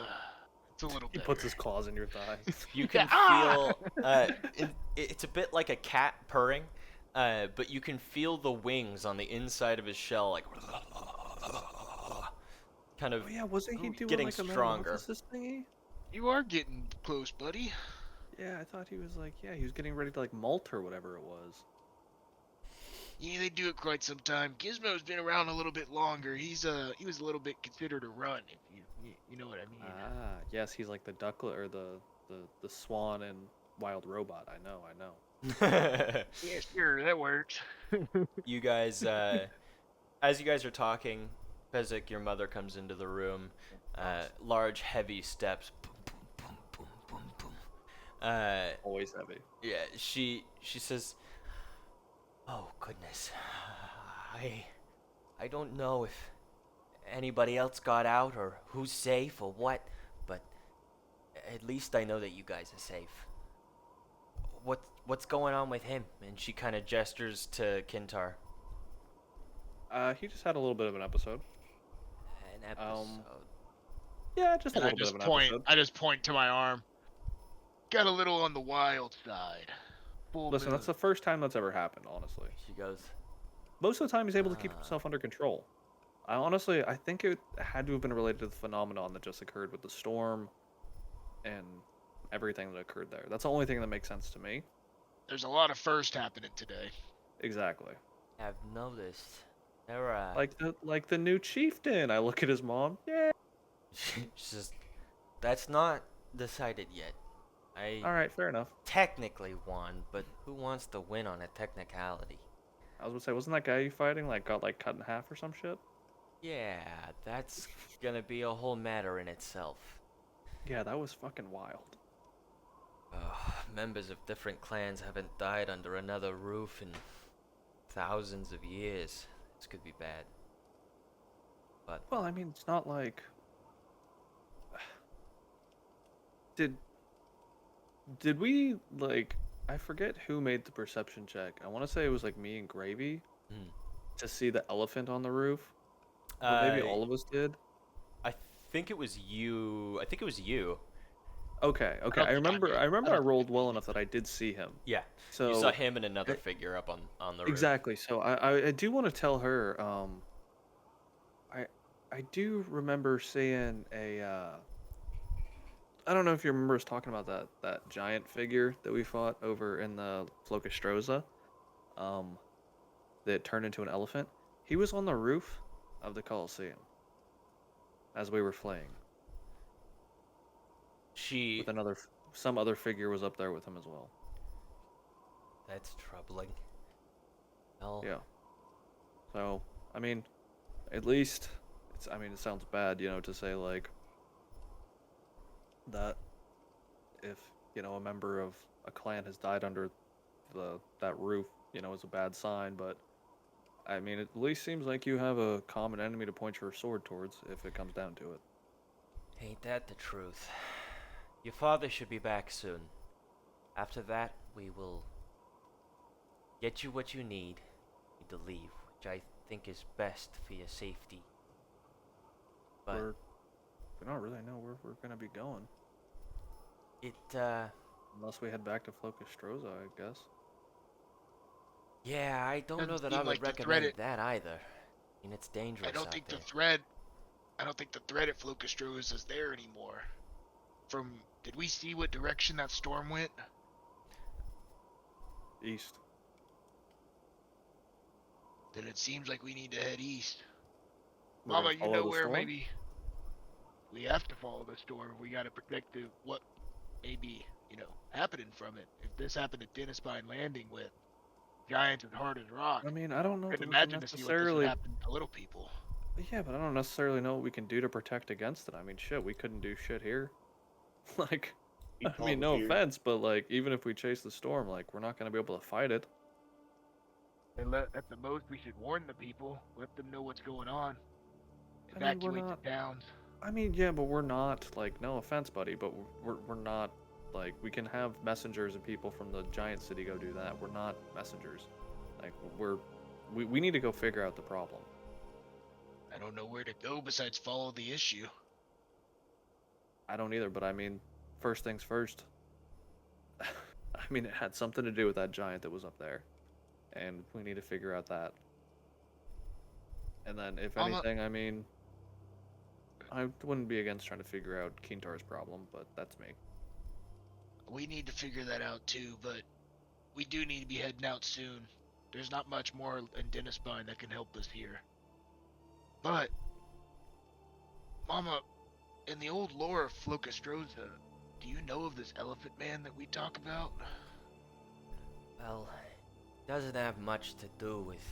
It's a little He better. puts his claws in your thigh. You can feel it's a bit like a cat purring, but you can feel the wings on the inside of his shell, like kind of Oh yeah, wasn't he doing getting like a stronger. metamorphosis thingy? You are getting close, buddy. Yeah, I thought he was like, he was getting ready to like molt or whatever it was. Yeah, they do it quite some time. Gizmo's been around a little bit longer. He was a little bit considered a run, if you know what I mean. Ah, yes, he's like the ducklet or the swan and wild robot. I know. Yeah, sure, that works. You guys, as you guys are talking, Bezik, your mother comes into the room. Large, heavy steps. Boom, boom, boom, boom, boom, boom. Always heavy. Yeah, she says, "Oh goodness, I don't know if anybody else got out or who's safe or what, but at least I know that you guys are safe. What's going on with him?" And she kind of gestures to Kintar. He just had a little bit of an episode. An episode. Yeah, just a And I little bit just of an point. episode. I just point to my arm. Got a little on the wild side. Full Listen, moon. that's the first time that's ever happened, honestly. She goes, Most of the time, he's able to keep himself under control. I think it had to have been related to the phenomenon that just occurred with the storm and everything that occurred there. That's the only thing that makes sense to me. There's a lot of first happening today. Exactly. "I've noticed there are." Like the new chieftain. I look at his mom. Yeah. She says, "That's not decided yet. I All right, fair enough. technically won, but who wants to win on a technicality?" I was gonna say, wasn't that guy you fighting got cut in half or some shit? Yeah, that's gonna be a whole matter in itself. Yeah, that was fucking wild. Members of different clans haven't died under another roof in thousands of years. This could be bad. But Well, I mean, it's not like. Did we I forget who made the perception check. I want to say it was like me and Gravy to see the elephant on the roof. Or maybe all of us did. I think it was you. Okay. don't I think I remember. did. I remember I I don't rolled well enough that I did see him. Yeah. So You saw him and another figure up on the roof. exactly. So I do want to tell her. I do remember seeing a. I don't know if you remember us talking about that giant figure that we fought over in the Flocastroza, that turned into an elephant. He was on the roof of the Colosseum as we were flaying. She. With some other figure was up there with him as well. That's troubling. Well, Yeah. So I mean, at least it sounds bad, to say that if, a member of a clan has died under that roof, is a bad sign, but I mean, it at least seems like you have a common enemy to point your sword towards if it comes down to it. Ain't that the truth? Your father should be back soon. After that, we will get you what you need. You need to leave, which I think is best for your safety. But We don't really know where we're gonna be going. Unless we head back to Flocastroza, I guess. Yeah, I don't know Doesn't that I seem would like the recommend threat that either. I mean, it's dangerous I don't out think there. I don't think the threat at Flocastroza is there anymore. Did we see what direction that storm went? East. Then it seems like we need to head east. We're Mama, gonna you follow know the where storm? maybe we have to follow the storm. We got to protect what may be, happening from it. If this happened at Dennispine Landing with giants as hard as rock, I mean, I don't know I that can we can imagine to see what this would necessarily. happen to little people. Yeah, but I don't necessarily know what we can do to protect against it. I mean, shit, we couldn't do shit here. Like, I mean, no offense, but like, even if we chase the storm, like, we're not gonna be able to fight it. And at the most, we should warn the people, let them know what's going on, I mean, we're evacuate not. the towns. I mean, yeah, but we're not like, no offense, buddy, but we're not like, we can have messengers and people from the giant city go do that. We're not messengers. Like, we need to go figure out the problem. I don't know where to go besides follow the issue. I don't either, but I mean, first things first. I mean, it had something to do with that giant that was up there, and we need to figure out that. And then, if anything, I mean, I wouldn't be against trying to figure out Kintar's problem, but that's me. We need to figure that out too, but we do need to be heading out soon. There's not much more in Dennispine that can help us here. But, Mama, in the old lore of Flocastroza, do you know of this elephant man that we talk about? Well, it doesn't have much to do with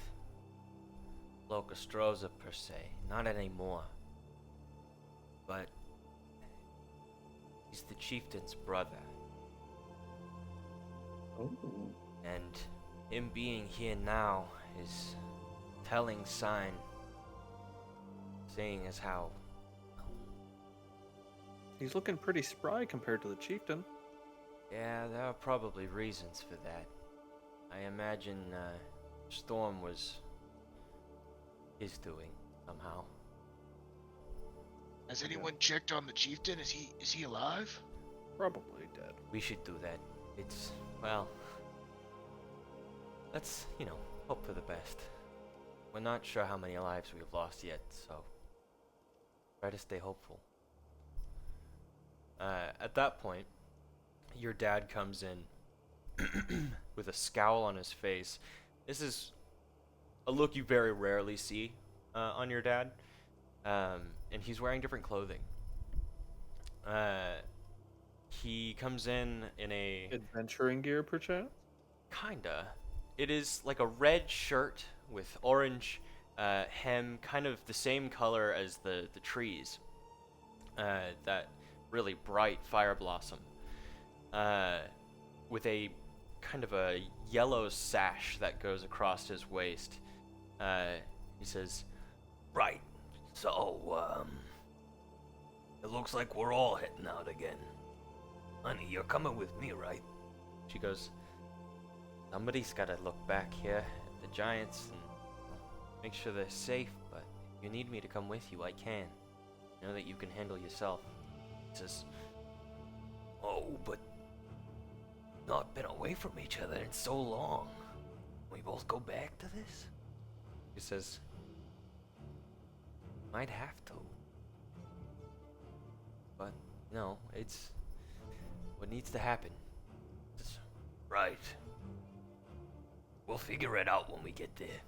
Locastroza per se, not anymore. But he's the chieftain's brother, Oh. and him being here now is telling sign, seeing as how He's looking pretty spry compared to the chieftain. yeah, there are probably reasons for that. I imagine Storm was his doing somehow. Has anyone checked on the chieftain? Is he alive? Probably dead. We should do that. It's, well, let's, hope for the best. We're not sure how many lives we've lost yet, so try to stay hopeful. At that point, your dad comes in with a scowl on his face. This is a look you very rarely see on your dad, and he's wearing different clothing. He comes in a Adventuring gear, perchance? kinda. It is like a red shirt with orange hem, kind of the same color as the trees. That really bright fire blossom. With a kind of a yellow sash that goes across his waist. He says, Right. So, it looks like we're all heading out again. Honey, you're coming with me, right? she goes, somebody's gotta look back here at the giants and make sure they're safe, but if you need me to come with you, I can. Know that you can handle yourself. He says, Oh, but not been away from each other in so long. We both go back to this? he says, might have to. But, no, it's what needs to happen. Just Right. We'll figure it out when we get there.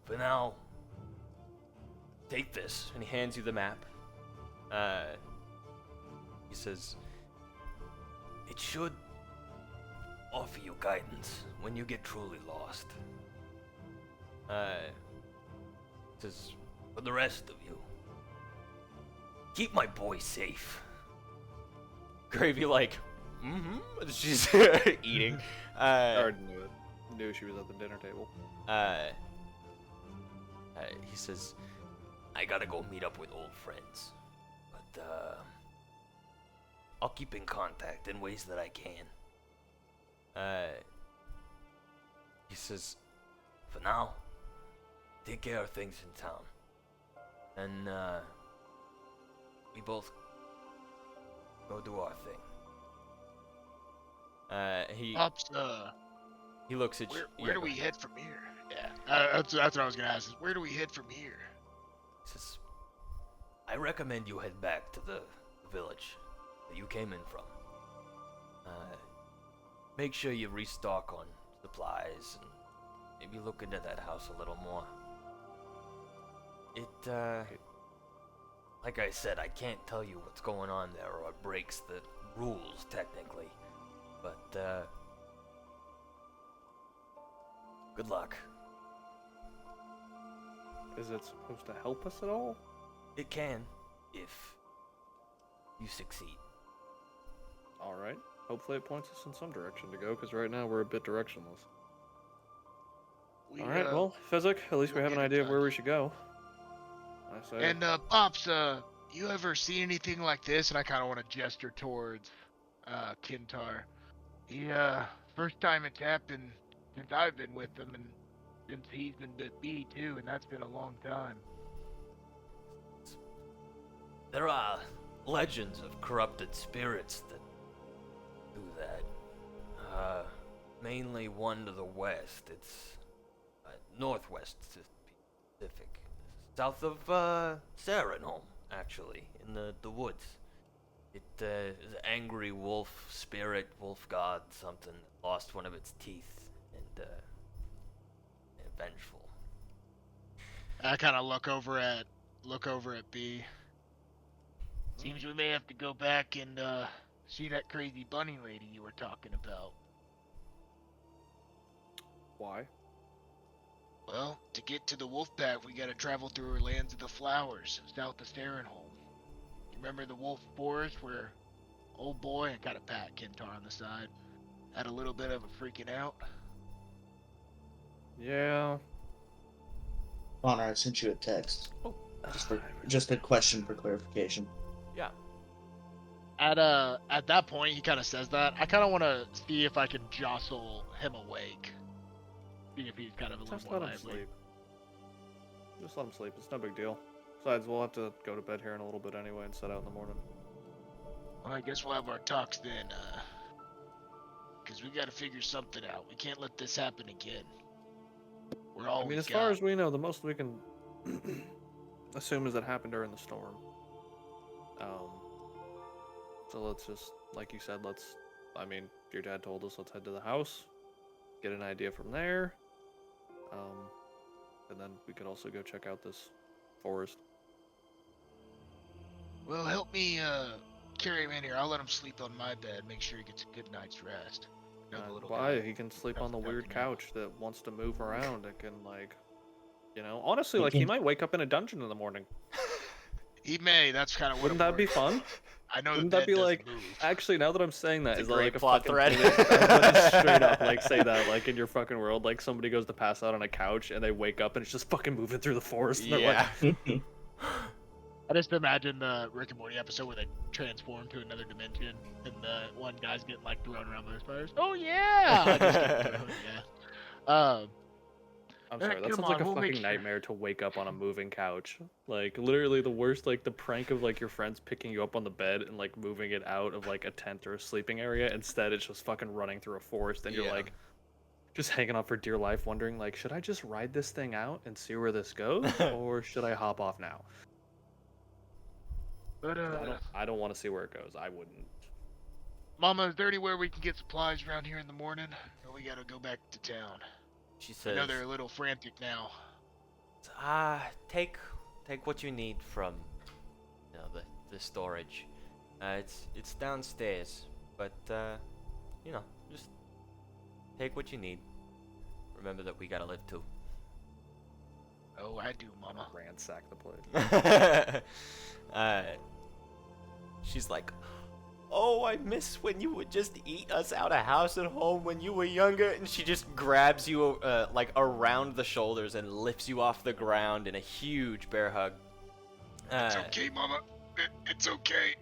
For now, take this. and he hands you the map. He says, It should offer you guidance when you get truly lost. says, For the rest of you, keep my boy safe. Gravy like, mm-hmm. She's eating. I already knew it. Knew she was at the dinner table. He says, I gotta go meet up with old friends. But, I'll keep in contact in ways that I can. he says, For now, take care of things in town. And, we both go do our thing. Pops, he looks at you. where do we head from here? Yeah, that's what I was gonna ask. Is where do we head from here? He says, I recommend you head back to the village that you came in from. Make sure you restock on supplies and maybe look into that house a little more. Like I said, I can't tell you what's going on there or it breaks the rules technically, but good luck. Is it supposed to help us at all? It can, if you succeed. Alright. Hopefully it points us in some direction to go, because right now we're a bit directionless. Alright, well, Physic, at least we have an idea of where we should go. I say. And Pops, you ever see anything like this? And I kind of want to gesture towards Kintar. He first time it's happened since I've been with him, and since he's been with me too, and that's been a long time. There are legends of corrupted spirits that do that. Mainly one to the west. It's northwest to be specific. South of Sarenholm, actually, in the woods. It is an angry wolf spirit, wolf god, something that lost one of its teeth and vengeful. I kind of look over at B. Seems we may have to go back and see that crazy bunny lady you were talking about. Why? Well, to get to the wolf pack, we gotta travel through her lands of the flowers, south of Sarenholm. You remember the wolf forest where old boy, and got a pat Kintar on the side, had a little bit of a freaking out? Yeah. Connor, I sent you a text. Just a question for clarification. Yeah. At that point, he kind of says that. I kind of want to see if I can jostle him awake. See if he's kind of a little Just more let him lively. sleep. Just let him sleep. It's no big deal. Besides, we'll have to go to bed here in a little bit anyway and set out in the morning. Well, I guess we'll have our talks then, because we gotta figure something out. We can't let this happen again. We're all I mean, as far as we know, the most we can assume is that happened during the storm. So let's just, like you said, your dad told us, let's head to the house, get an idea from there, and then we could also go check out this forest. Well, help me carry him in here. I'll let him sleep on my bed. Make sure he gets a good night's rest. You know, the little Why? guy. He can sleep That's on the the weird canal. couch that wants to move around and can, honestly, he might wake up in a dungeon in the morning. He may. That's kind of what. Wouldn't that be fun? I know Wouldn't the that be bed doesn't like, move. actually, now that I'm saying that, It's a is that great like a plot fucking thread. just straight up, say that, in your fucking world, somebody goes to pass out on a couch and they wake up and it's just fucking moving through the forest. And Yeah. I just imagine the Rick and Morty episode where they transform to another dimension and the one guy's getting thrown around by the spiders. Oh yeah! Just kidding. Yeah. I'm sorry, that come sounds like on, a we'll make fucking sure. nightmare to wake up on a moving couch. Literally the worst, the prank of your friends picking you up on the bed and moving it out of a tent or a sleeping area. Instead, it's just fucking running through a forest and you're Yeah. just hanging on for dear life, wondering should I just ride this thing out and see where this goes, or should I hop off now? But I don't want to see where it goes. I wouldn't. Mama, is there anywhere we can get supplies around here in the morning? Or we gotta go back to town? She I says, know they're a little frantic now. take what you need from the storage. It's downstairs, but just take what you need. Remember that we gotta live too. Oh, I do, Mama. Ransack the place. She's like, oh, I miss when you would just eat us out of house and home when you were younger. And she just grabs you like around the shoulders and lifts you off the ground in a huge bear hug. It's okay, Mama. It's okay.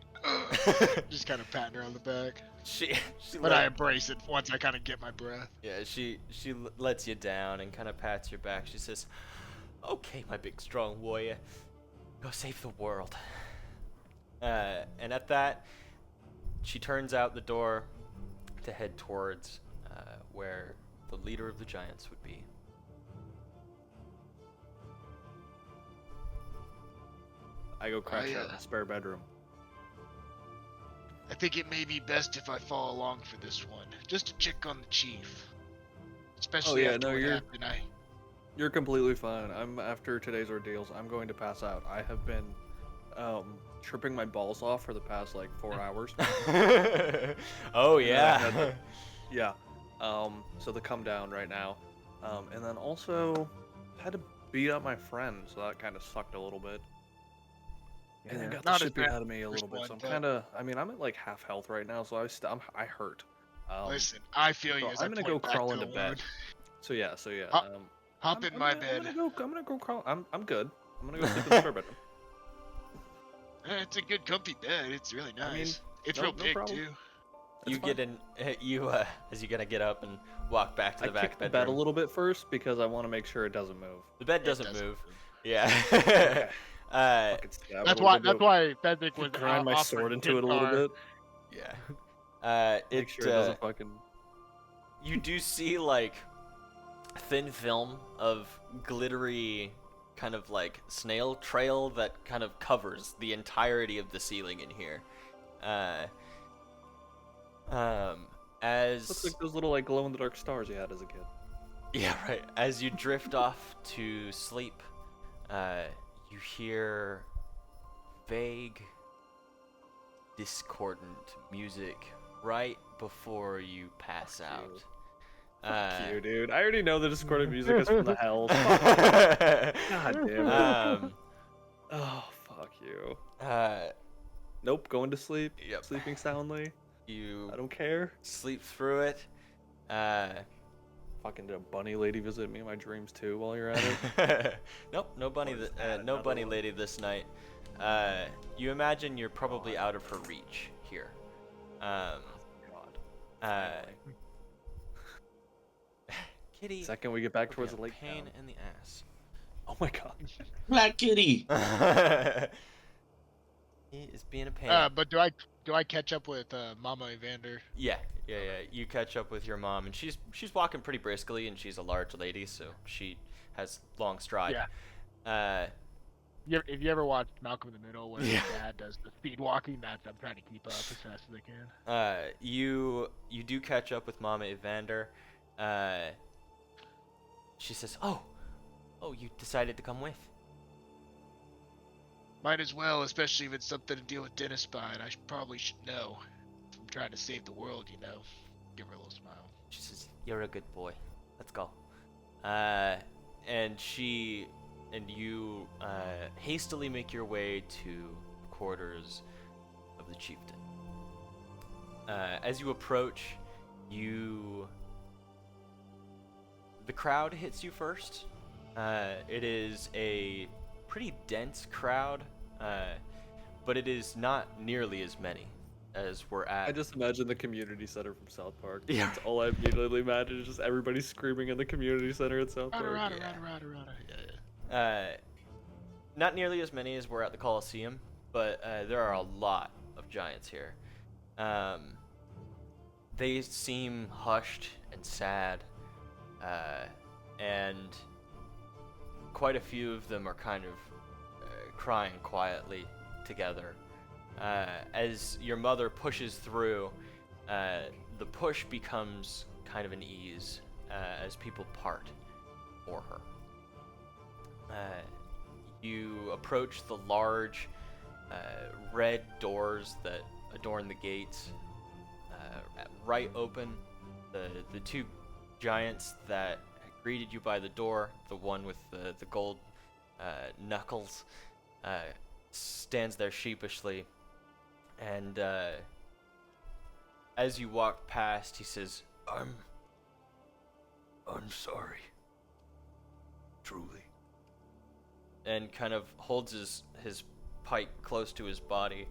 Just kind of patting her on the back. She But I embrace it once I kind of get my breath. Yeah, she lets you down and kind of pats your back. She says, "Okay, my big strong warrior, go save the world." And at that, she turns out the door to head towards where the leader of the giants would be. I go crash I, out in the spare bedroom. I think it may be best if I follow along for this one, just to check on the chief. Especially after what happened. You're completely fine. After today's ordeals, I'm going to pass out. I have been tripping my balls off for the past like 4 hours. Oh yeah. Yeah. So they come down right now. And then also had to beat up my friend, so that kind of sucked a little bit. And then got the Not as shit beat bad out of me a as little bit, one, so I'm but- kind of. I mean, I'm at like half health right now, so I hurt. Listen, I feel you. so As I'm I gonna point go back crawl to into the bed. wound. So yeah. Hop in my bed. I'm gonna go crawl. I'm good. I'm gonna go sleep in the spare bedroom. It's a good comfy bed. It's really nice. I mean, it's no- real no big problem. too. You It's get in. As you gonna get up and walk back to I the back kicked the bedroom. bed a little bit first because I want to make sure it doesn't move. The bed It doesn't doesn't move. move. Yeah. Fucking stab That's it a why. little That's bit. why Fezzik was Grind my offering sword into it a little Kintar. bit. Yeah. Make sure it doesn't fucking. You do see like thin film of glittery kind of like snail trail that kind of covers the entirety of the ceiling in here. As Looks like those little like glow in the dark stars you had as a kid. yeah, right. As you drift off to sleep, you hear vague, discordant music right before you pass Fuck out. you. Fuck you, dude. I already know the discordant music is from the hells. God damn it. Oh, fuck you. Nope, going to sleep. Yep. Sleeping soundly. You I don't care. sleep through it. Fucking did a bunny lady visit me in my dreams too while you're at it? Nope, no bunny. Or is that No another bunny one? lady this night. You imagine you're probably out of her reach here. God. Kitty. Second we get back would be towards a the lake pain town. in the ass. Oh my god. Black Kitty. He is being a pain. But do I catch up with Mama Evander? Yeah. You catch up with your mom, and she's walking pretty briskly, and she's a large lady, so she has long stride. Yeah. If you ever watched Malcolm in the Middle, where Yeah. his dad does the speed walking, I'm trying to keep up as fast as I can. You do catch up with Mama Evander. She says, "Oh, you decided to come with." Might as well, especially if it's something to deal with Dennis Spine. Probably should know. If I'm trying to save the world, you know. Give her a little smile. She says, "You're a good boy. Let's go." And you hastily make your way to the quarters of the chieftain. As you approach, the crowd hits you first. It is a pretty dense crowd, but it is not nearly as many as we're at. I just imagine the community center from South Park. Yeah. That's all I immediately imagine is just everybody screaming in the community center at South Park. Rada. Yeah. Not nearly as many as we're at the Coliseum, but there are a lot of giants here. They seem hushed and sad, and quite a few of them are kind of crying quietly together. As your mother pushes through, the push becomes kind of an ease as people part for her. You approach the large red doors that adorn the gates. Right open, the two giants that greeted you by the door, the one with the gold knuckles, stands there sheepishly, and as you walk past, he says, I'm sorry. Truly. and kind of holds his pike close to his body,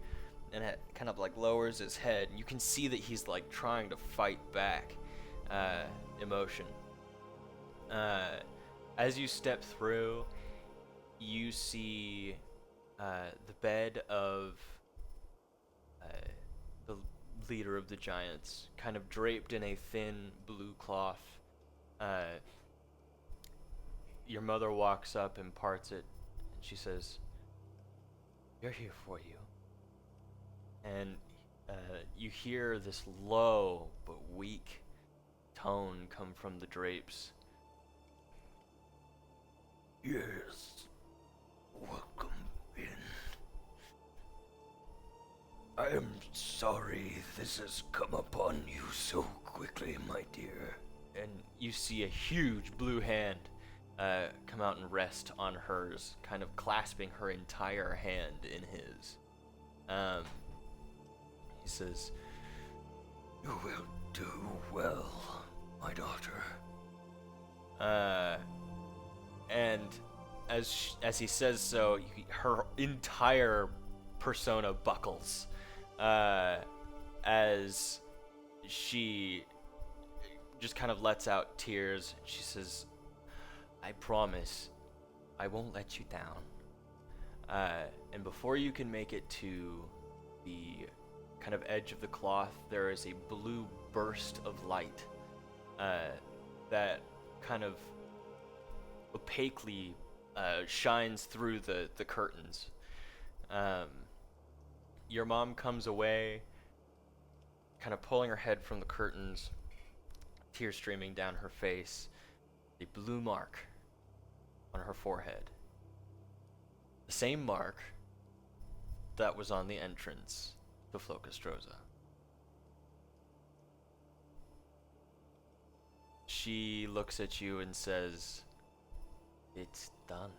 and kind of like lowers his head. And you can see that he's like trying to fight back emotion. As you step through, you see the bed of the leader of the giants, kind of draped in a thin blue cloth. Your mother walks up and parts it, and she says, "We're here for you." And you hear this low but weak tone come from the drapes. Yes. Welcome in. I am sorry this has come upon you so quickly, my dear. And you see a huge blue hand come out and rest on hers, kind of clasping her entire hand in his. He says, You will do well, my daughter. And as he says so, her entire persona buckles as she just kind of lets out tears. She says, "I promise I won't let you down." And before you can make it to the kind of edge of the cloth, there is a blue burst of light that kind of opaquely shines through the curtains. Your mom comes away, kind of pulling her head from the curtains, tears streaming down her face, a blue mark on her forehead. The same mark that was on the entrance to Flocastroza. She looks at you and says, "It's done.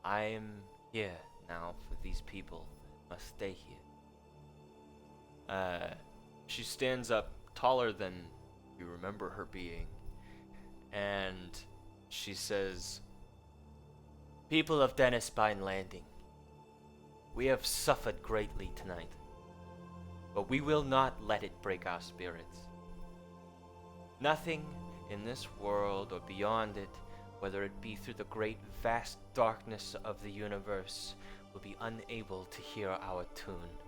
I'm here now for these people that must stay here." She stands up taller than you remember her being, and she says, "People of Dennispine Landing, we have suffered greatly tonight, but we will not let it break our spirits. Nothing in this world or beyond it, whether it be through the great vast darkness of the universe, will be unable to hear our tune.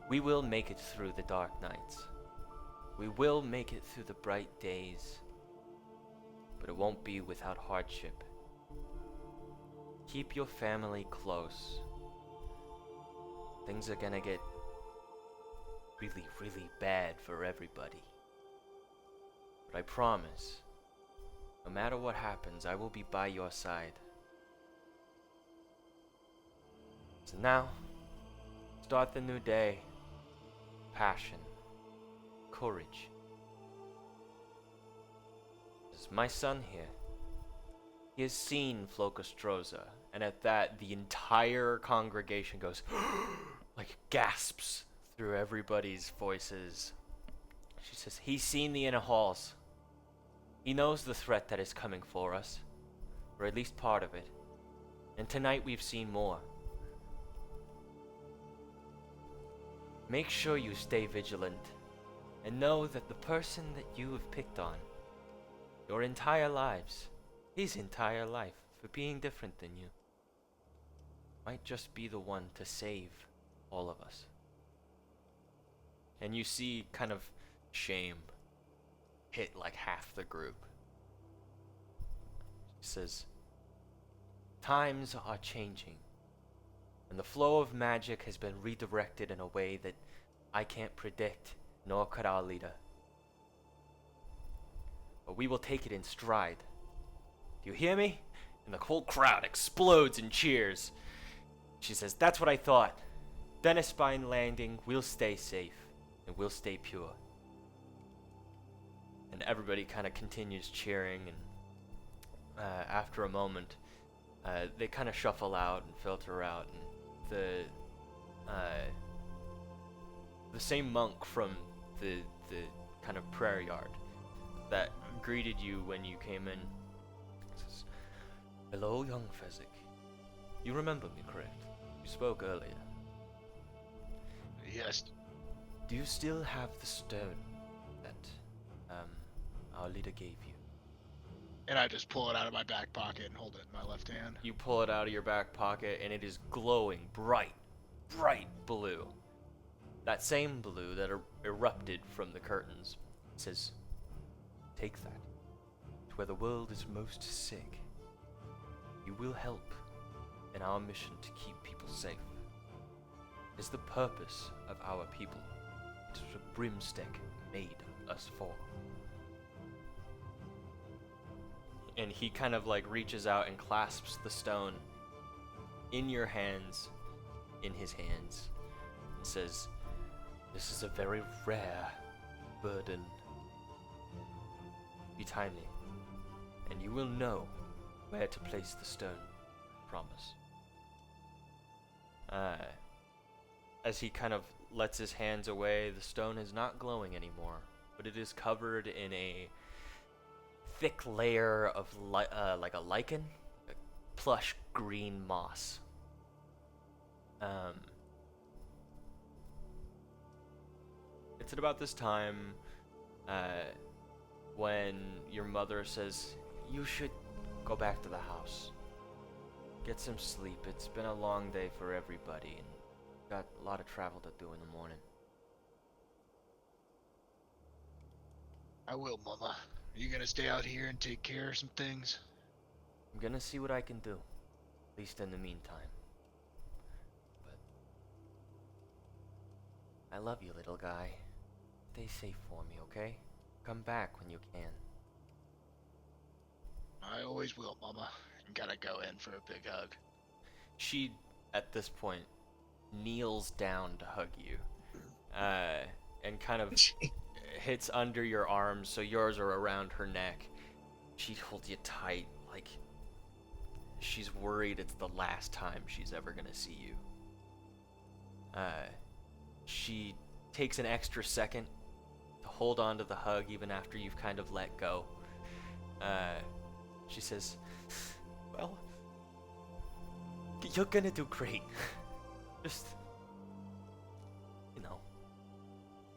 We will make it through the dark nights. We will make it through the bright days, but it won't be without hardship. Keep your family close. Things are gonna get really, really bad for everybody. But I promise, no matter what happens, I will be by your side. So now, start the new day. Passion. Courage. This is my son here. He has seen Flocastroza, and at that, the entire congregation goes, like gasps through everybody's voices. She says, "He's seen the inner halls. He knows the threat that is coming for us, or at least part of it. And tonight we've seen more. Make sure you stay vigilant, and know that the person that you have picked on, your entire lives, his entire life, for being different than you, might just be the one to save all of us." And you see kind of shame hit like half the group. She says, "Times are changing, and the flow of magic has been redirected in a way that I can't predict, nor could our leader. But we will take it in stride. Do you hear me?" And the whole crowd explodes in cheers. She says, "That's what I thought. Dennispine Landing will stay safe, and we'll stay pure." And everybody kind of continues cheering, and after a moment, they kind of shuffle out and filter out, and the the same monk from the kind of prayer yard that greeted you when you came in. Says, "Hello, young Fezzik. You remember me, correct? You spoke earlier. Yes. Do you still have the stone that our leader gave you?" And I just pull it out of my back pocket and hold it in my left hand. You pull it out of your back pocket, and it is glowing bright blue. That same blue that erupted from the curtains. It says, "Take that to where the world is most sick. You will help in our mission to keep people safe. It's the purpose of our people. It is what Brimstick made us for." And he kind of like reaches out and clasps the stone in your hands, in his hands, and says, "This is a very rare burden. Be timely, and you will know where to place the stone. Promise." As he kind of lets his hands away, the stone is not glowing anymore, but it is covered in a thick layer of like a lichen, a plush green moss. It's at about this time when your mother says, "You should go back to the house. Get some sleep. It's been a long day for everybody, and got a lot of travel to do in the morning." I will, Mama. Are you gonna stay out here and take care of some things? "I'm gonna see what I can do, at least in the meantime. But I love you, little guy. Stay safe for me, okay? Come back when you can." I always will, Mama. You gotta go in for a big hug. She, at this point, kneels down to hug you, and kind of hits under your arms, so yours are around her neck. She holds you tight, like she's worried it's the last time she's ever gonna see you. She takes an extra second to hold on to the hug even after you've kind of let go. She says, "Well, you're gonna do great. Just,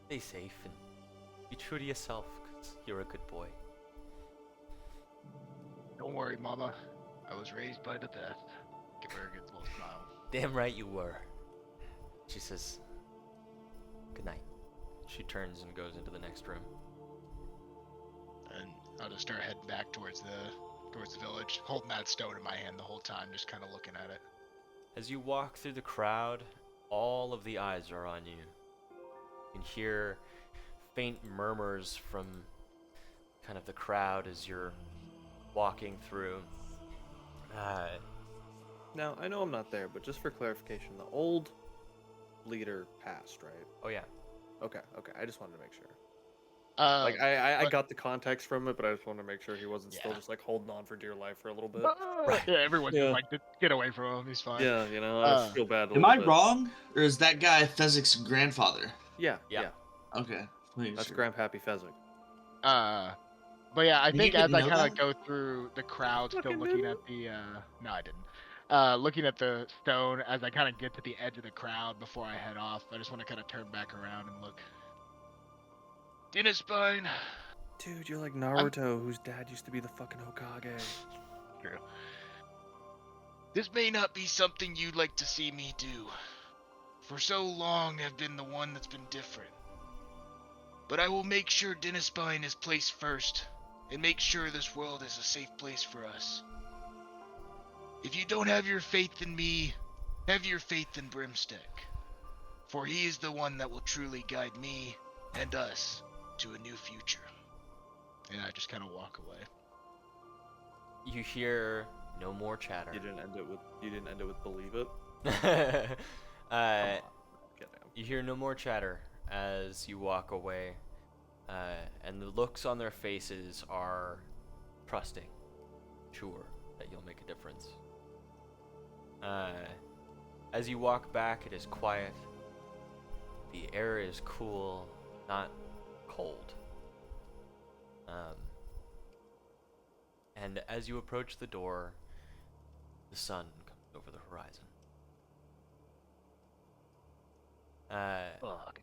stay safe and be true to yourself, 'cause you're a good boy." Don't worry, Mama. I was raised by the best. Give her a good little smile. "Damn right you were." She says, "Good night." She turns and goes into the next room. And I'll just start heading back towards the village, holding that stone in my hand the whole time, just kind of looking at it. As you walk through the crowd, all of the eyes are on you. You can hear faint murmurs from kind of the crowd as you're walking through. Now, I know I'm not there, but just for clarification, the old leader passed, right? Oh yeah. Okay, I just wanted to make sure. Like I got the context from it, but I just wanted to make sure he wasn't still Yeah. just like holding on for dear life for a little bit. Right. Yeah, everyone's Yeah. like, get away from him. He's fine. Yeah, I just feel bad. Am I wrong, or is that guy Fezzik's grandfather? Yeah. Okay, please. That's Grandpappy Fezzik. But yeah, I You think didn't as I know kind that? of go through the crowd, still Fucking looking didn't. at the no, I didn't. Looking at the stone as I kind of get to the edge of the crowd before I head off. I just want to kind of turn back around and look. Dinner spine. Dude, you're like Naruto, whose dad used to be the fucking Hokage. True. This may not be something you'd like to see me do. For so long, I've been the one that's been different. But I will make sure Dinnerspine is placed first, and make sure this world is a safe place for us. If you don't have your faith in me, have your faith in Brimstick. For he is the one that will truly guide me and us to a new future. And I just kind of walk away. You hear no more chatter. You didn't end it with believe it. You hear no more chatter as you walk away, and the looks on their faces are trusting, sure that you'll make a difference. As you walk back, it is quiet. The air is cool, not cold. And as you approach the door, the sun comes over the horizon. Fuck.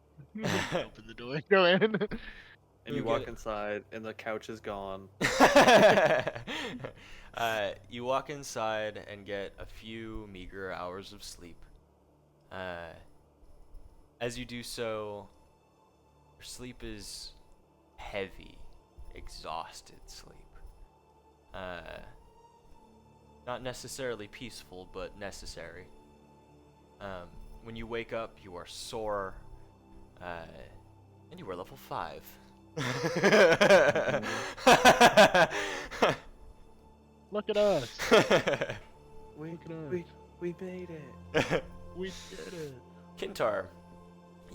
Open the door. Go in. And You you get walk it. inside, and the couch is gone. You walk inside and get a few meager hours of sleep. As you do so, your sleep is heavy, exhausted sleep. Not necessarily peaceful, but necessary. When you wake up, you are sore, and you are level 5. Look at us. We Look at us. we made it. We did it. Kintar,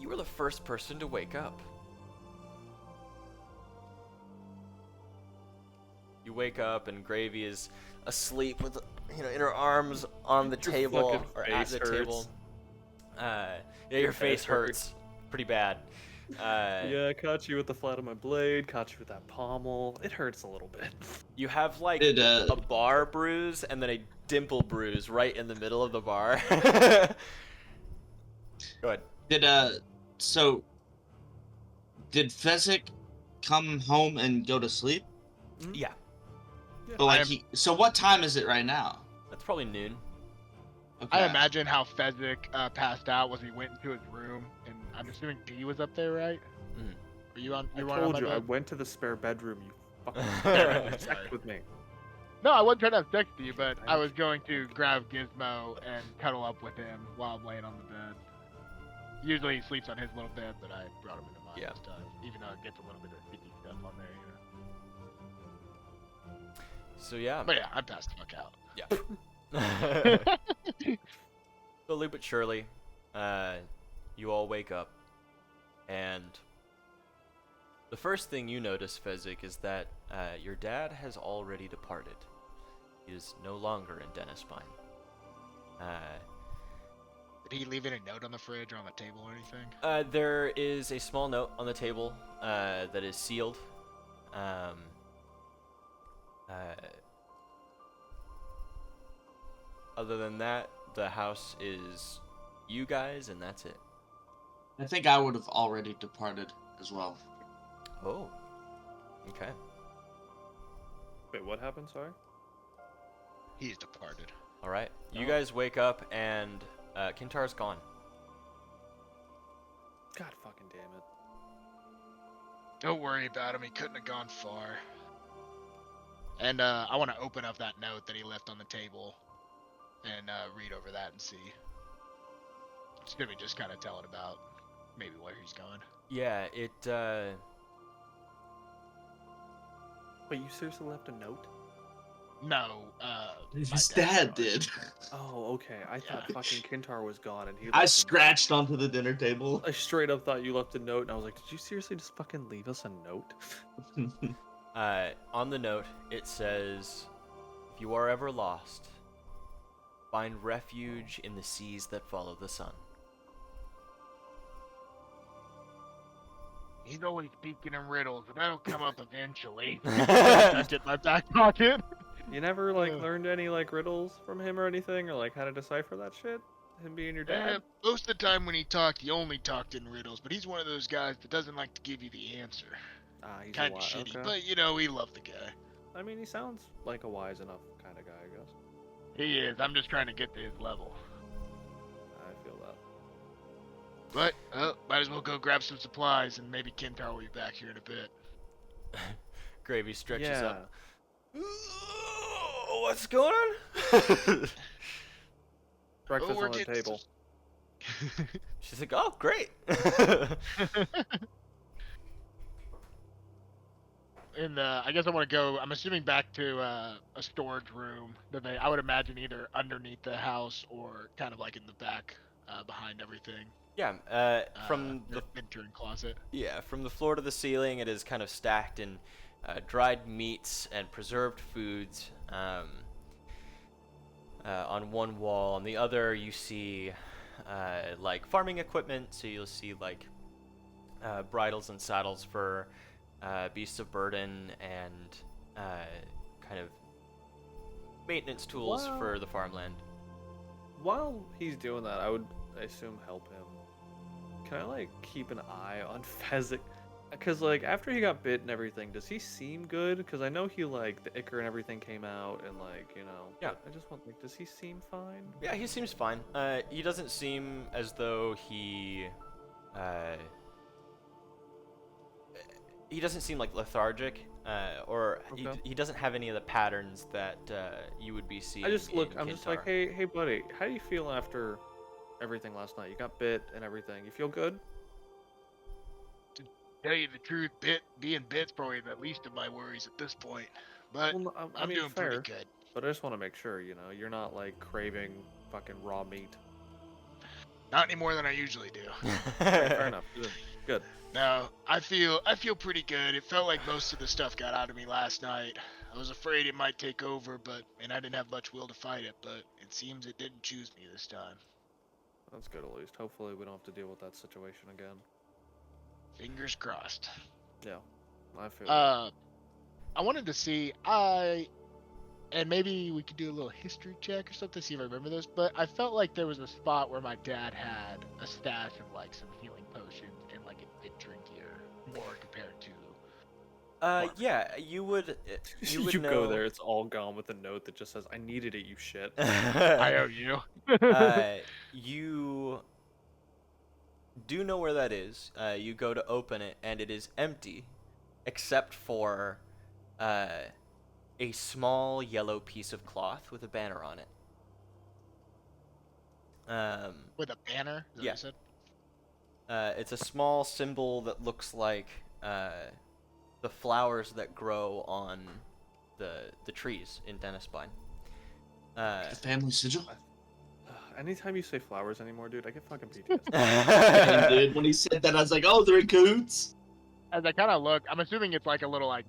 you were the first person to wake up. You wake up and Gravy is asleep with, in her arms on the Your table fucking or at the face table. hurts. Yeah, your face face hurts. hurts pretty bad. Yeah, I caught you with the flat of my blade, caught you with that pommel. It hurts a little bit. You have like Did, a bar bruise and then a dimple bruise right in the middle of the bar. Go ahead. Did Fezzik come home and go to sleep? Yeah, But like I am- so what time is it right now? that's probably noon. Okay. I imagine how Fezzik passed out was he went into his room, and I'm assuming D was up there, right? Mhm. Were you on? I You were on told my you, I bed? went to the spare bedroom, you fucking Sorry. sex with me. No, I wasn't trying to have sex with you, but I was going to grab Gizmo and cuddle up with him while I'm laying on the bed. Usually he sleeps on his little bed, but I brought him into mine Yeah. this time, even though it gets a little bit of sticky stuff on there, So yeah. But yeah, I passed the fuck out. Yeah. Slowly but surely, you all wake up, and the first thing you notice, Fezzik, is that your dad has already departed. He is no longer in Dennispine. Did he leave any note on the fridge or on the table or anything? There is a small note on the table that is sealed. Other than that, the house is you guys, and that's it. I think I would have already departed as well. Oh. Okay. Wait, what happened? Sorry. He's departed. All right. You Oh. guys wake up, and Kintar's gone. God fucking damn it. Don't worry about him. He couldn't have gone far. And I want to open up that note that he left on the table and read over that and see. It's gonna be just kind of telling about maybe where he's going. Yeah, it. Wait, you seriously left a note? No, His my dad died. did. Oh, okay. I thought Yeah. fucking Kintar was gone, and he. I left a note. scratched onto the dinner table. I straight up thought you left a note, and I was like, did you seriously just fucking leave us a note? On the note, it says, "If you are ever lost, find refuge in the seas that follow the sun." He's always speaking in riddles, but that'll come up eventually. Stuck it in my back pocket. You never like Yeah. learned any like riddles from him or anything, or like how to decipher that shit? Him being your dad? Most of the time when he talked, he only talked in riddles, but he's one of those guys that doesn't like to give you the answer. He's Kind a of wise. shitty, Okay. but you know, we love the guy. I mean, he sounds like a wise enough kind of guy, I guess. He is. I'm just trying to get to his level. I feel that. But, might as well go grab some supplies, and maybe Kintar will be back here in a bit. Gravy stretches Yeah. up. What's going on? Breakfast we're on the getting table. She's like, "Oh, great." And I guess I want to go. I'm assuming back to a storage room that I would imagine either underneath the house or kind of like in the back, behind everything. Yeah. From the intern closet. from the floor to the ceiling, it is kind of stacked in dried meats and preserved foods. on one wall. On the other, you see like farming equipment. So you'll see like bridles and saddles for beasts of burden and kind of maintenance tools for the farmland. While he's doing that, I would, I assume, help him. Can I, like, keep an eye on Fezzik? Because, like, after he got bit and everything, does he seem good? Because I know he, like, the ichor and everything came out, and, like, you know. Yeah. I just want, like, does he seem fine? Yeah, he seems fine. He doesn't seem as though he doesn't seem like lethargic, or Okay. he doesn't have any of the patterns that you would be seeing. I just look, in I'm just like, Kintar. hey, buddy, how do you feel after everything last night? You got bit and everything. You feel good? Tell you the truth, being bit's probably the least of my worries at this point. But Well, no, I I'm mean, doing fair, pretty good. but I just want to make sure, you know, you're not, like, craving fucking raw meat. Not any more than I usually do. Fair enough. Good. No, I feel pretty good. It felt like most of the stuff got out of me last night. I was afraid it might take over, and I didn't have much will to fight it, but it seems it didn't choose me this time. That's good at least. Hopefully we don't have to deal with that situation again. Fingers crossed. Yeah, I feel. I wanted to see, and maybe we could do a little history check or something, see if I remember this, but I felt like there was a spot where my dad had a stash of, like, some healing potions and, like, a bit drinkier, more compared to... yeah, you would. You would you know. go there, it's all gone with a note that just says, "I needed it, you shit." I owe you. You do know where that is. You go to open it, and it is empty, except for a small yellow piece of cloth with a banner on it. With a banner? Is that Yeah. what you said? It's a small symbol that looks like the flowers that grow on the trees in Dennisbine. The family sigil. Anytime you say flowers anymore, dude, I get fucking PTSD. And dude, when he said that, I was like, oh, they're in cahoots. As I kind of look, I'm assuming it's like a little, like,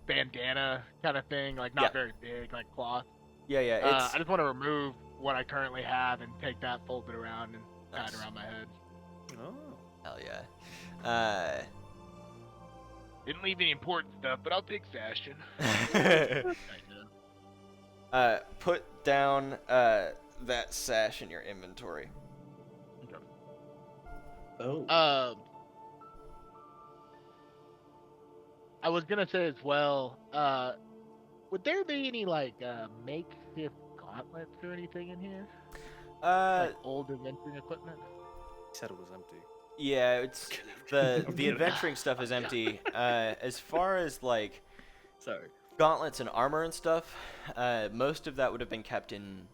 bandana kind of thing, like, not Yeah. very big, like cloth. Yeah, it's I just want to remove what I currently have and take that, fold it around, and tie it Nice. around my head. Oh. hell yeah. Didn't leave any important stuff, but I'll take fashion. Put down that sash in your inventory. Oh. I was gonna say as well, would there be any, like, makeshift gauntlets or anything in here? Like old adventuring equipment? He said it was empty. Yeah, it's the adventuring stuff is empty. As far as like Sorry. gauntlets and armor and stuff, most of that would have been kept in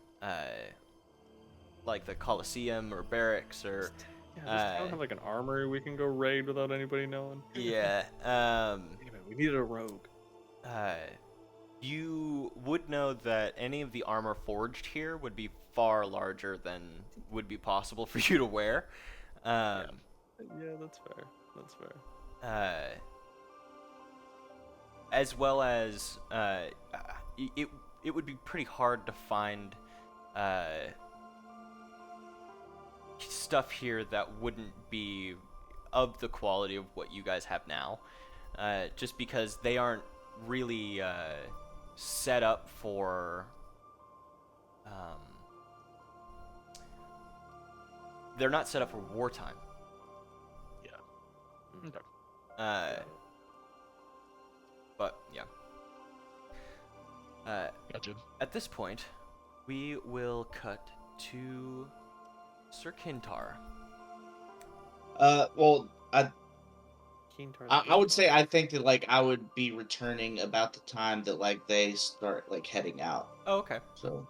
like the Colosseum or barracks or Yeah, does town have like an armory we can go raid without anybody knowing? yeah. Damn it, we needed a rogue. You would know that any of the armor forged here would be far larger than would be possible for you to wear. Yeah, that's fair. That's fair. As well as it would be pretty hard to find stuff here that wouldn't be of the quality of what you guys have now, just because they aren't really set up for they're not set up for wartime. Okay. But yeah. Gotcha. At this point, we will cut to Sir Kintar. Well, Keen I would say I think that like I would be returning about the time that like they start like heading out. Oh, okay. So.